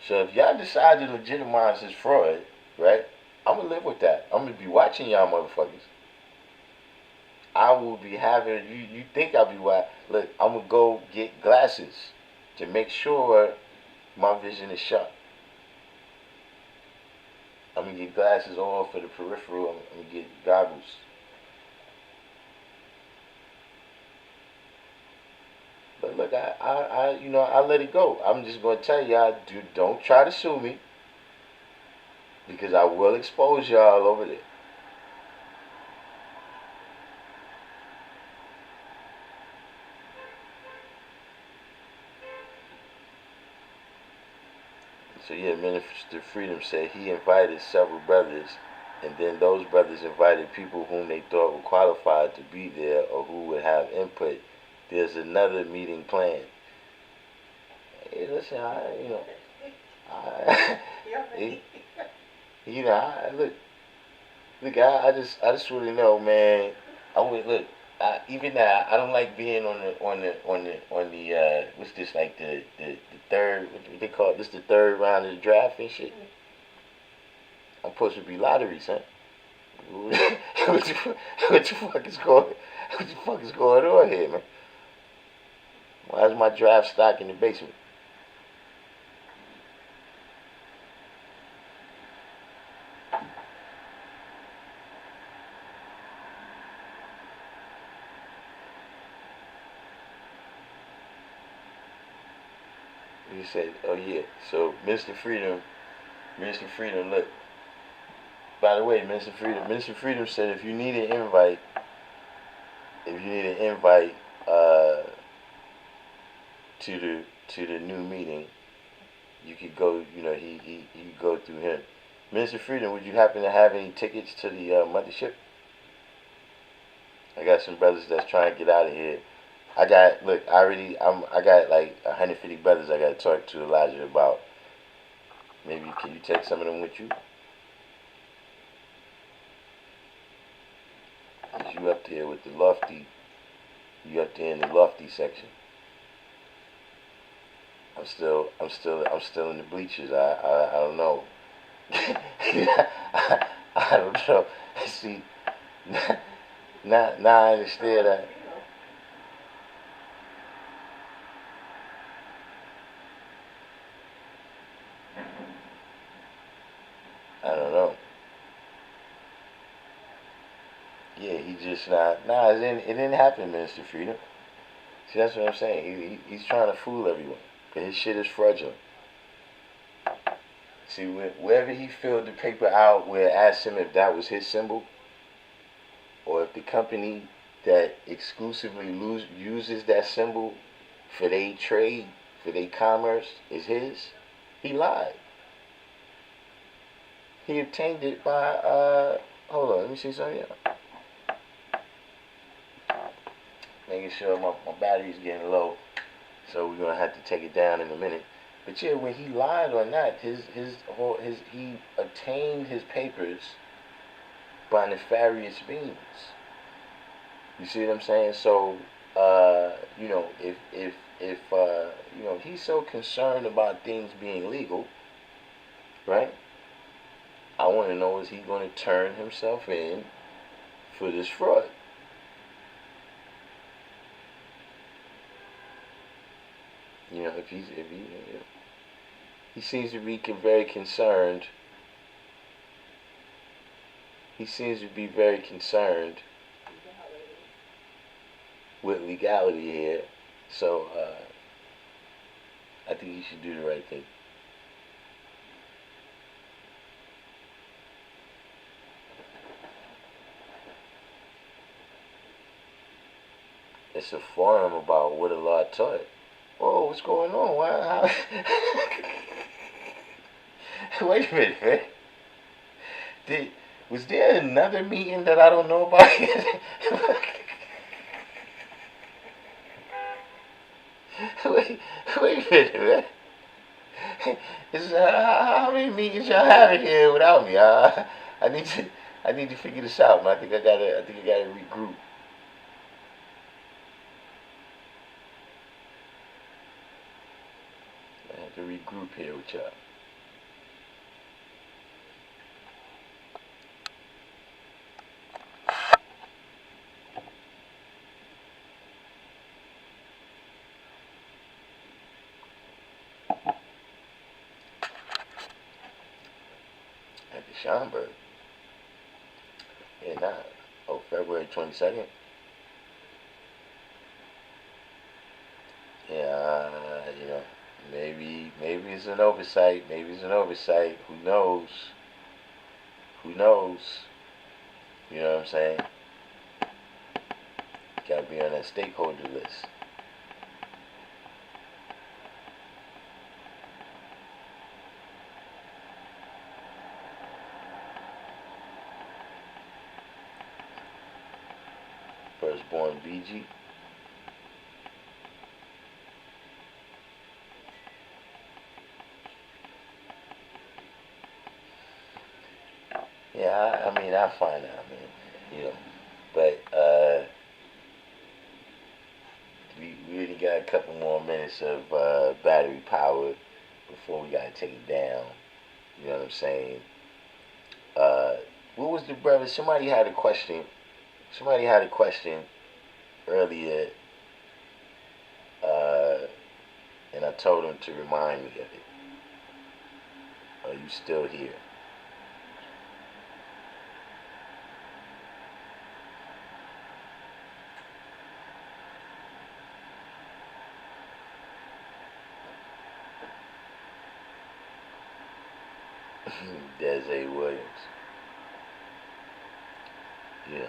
So if y'all decide to legitimize this fraud, right, I'm going to live with that. I'm going to be watching y'all motherfuckers. I will be having, you think I'll be watching. Look, I'm going to go get glasses to make sure my vision is sharp. I'm going to get glasses all for the peripheral. I'm going to get goggles. But look, I let it go. I'm just going to tell y'all, don't try to sue me, because I will expose y'all over there. So yeah, Minister Freedom said he invited several brothers, and then those brothers invited people whom they thought were qualified to be there or who would have input. There's another meeting planned. Hey, listen, look, I just want to know, man. Even now, I don't like being on the what's this, like the third, what they call it, this the third round of the draft and shit. I'm supposed to be lottery, son. What the fuck is going on here, man? Why is my draft stock in the basement? He said, oh yeah, so Mr. Freedom, look, by the way, Mr. Freedom said if you need an invite, to the new meeting, you could go, he could go through him. Mr. Freedom, would you happen to have any tickets to the mothership? I got some brothers that's trying to get out of here. I got like 150 brothers I got to talk to Elijah about. Maybe can you take some of them with you? you up there with the lofty. You up there in the lofty section. I'm still in the bleachers. I don't know. I don't know. See, now I understand that. I don't know. Yeah, he just not. Nah, it didn't happen, Minister Freedom. See, that's what I'm saying. He's trying to fool everyone. Because his shit is fraudulent. See, wherever he filled the paper out where it asked him if that was his symbol, or if the company that exclusively uses that symbol for their trade, for their commerce, is his, he lied. He obtained it by, hold on, let me see something else. Making sure my battery's getting low, so we're gonna have to take it down in a minute. But yeah, when he lied on that, he obtained his papers by nefarious means. You see what I'm saying? So, you know, if you know, he's so concerned about things being legal, right? I want to know, is he going to turn himself in for this fraud? You know, if he seems to be very concerned. He seems to be very concerned with legality here. So I think he should do the right thing. It's a forum about what Allah taught. Whoa, what's going on? Why? Wait a minute, man. Was there another meeting that I don't know about? wait a minute, man. How many meetings y'all having here without me? I need to figure this out, man. I think I gotta regroup. I have to regroup here with y'all. At the Schomburg. Yeah, nah. Oh, February 22nd? Yeah, you know, maybe it's an oversight. Maybe it's an oversight. Who knows? Who knows? You know what I'm saying? Gotta be on that stakeholder list. Firstborn BG. Yeah, I mean, I'll find out, man. You know, but we really got a couple more minutes of battery power before we gotta take it down. You know what I'm saying? What was the brother? Somebody had a question. Somebody had a question earlier, and I told him to remind me of it. Are you still here? Des A. Williams. Yeah.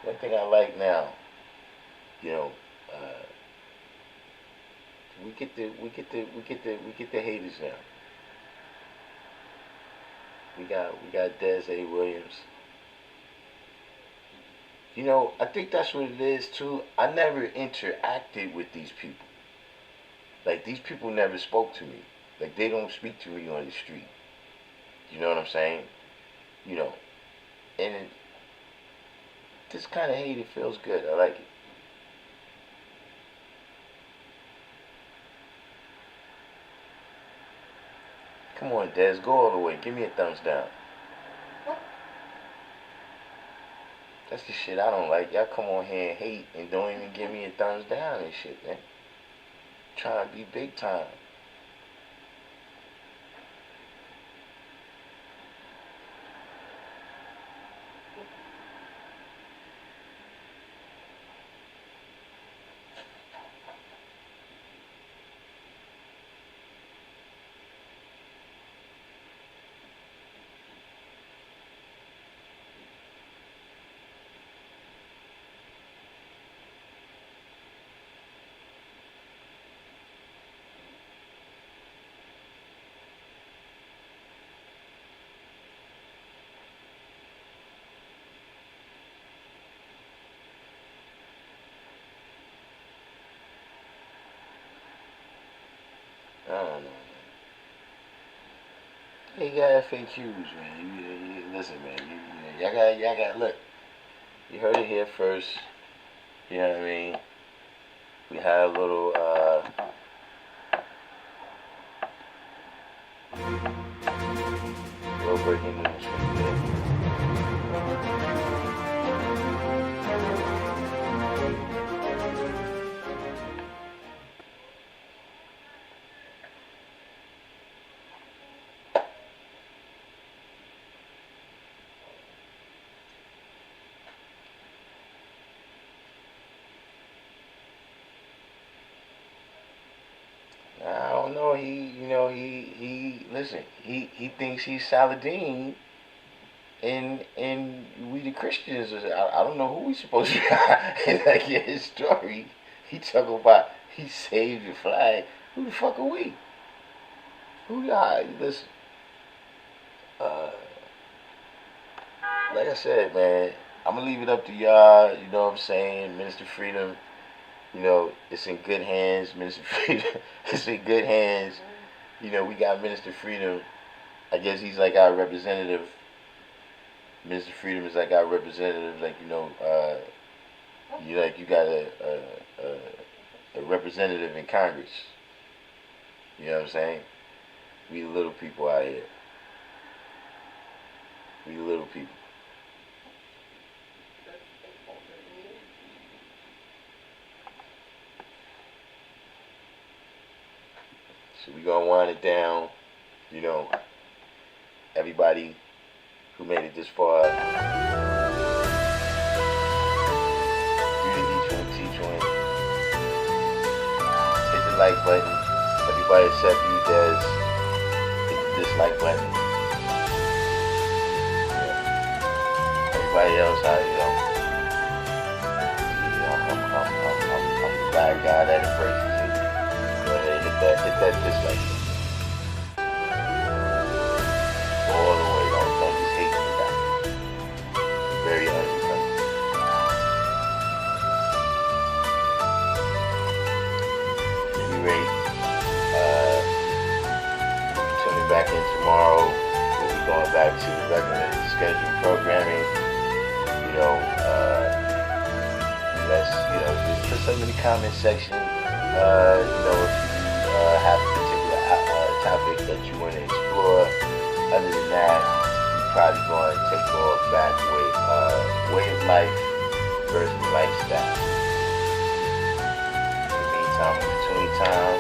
One thing I like now, you know, we get the haters now. We got Des A. Williams. You know, I think that's what it is too. I never interacted with these people. Like, these people never spoke to me. Like, they don't speak to me on the street. You know what I'm saying? You know, And this kind of hate, it feels good. I like it. Come on, Des, go all the way. Give me a thumbs down. That's the shit I don't like. Y'all come on here and hate and don't even give me a thumbs down and shit, man. Trying to be big time. I don't know, man. You got FAQs, man. You listen, man. Y'all got, look. You heard it here first. You know what I mean? We had a little, breaking news from today. I don't know. Listen. He thinks he's Saladin, and we the Christians. I don't know who we supposed to be. And like his story, he talking about he saved the flag. Who the fuck are we? Who y'all? Listen. Like I said, man, I'm gonna leave it up to y'all. You know what I'm saying, Minister Freedom. You know, it's in good hands, Minister Freedom. It's in good hands. You know, we got Minister Freedom. I guess he's like our representative. Minister Freedom is like our representative. Like, you know, you got a representative in Congress. You know what I'm saying? We the little people out here. We the little people. So we gonna wind it down. You know, everybody who made it this far, each one, hit the like button. Everybody except you, Des, hit the dislike button. Yeah. Everybody else, I'm the bad guy that embraces it. Go ahead, hit that dislike button. All the way, don't just hate me back. Very unbecoming. At any rate, tuning back in tomorrow. We'll be going back to the regular scheduled programming. You know, just put some in the comment section. You know, if you have a particular topic that you want to explore. Other than that, you're probably going to take off back with way of life versus lifestyle. In the meantime, in between time,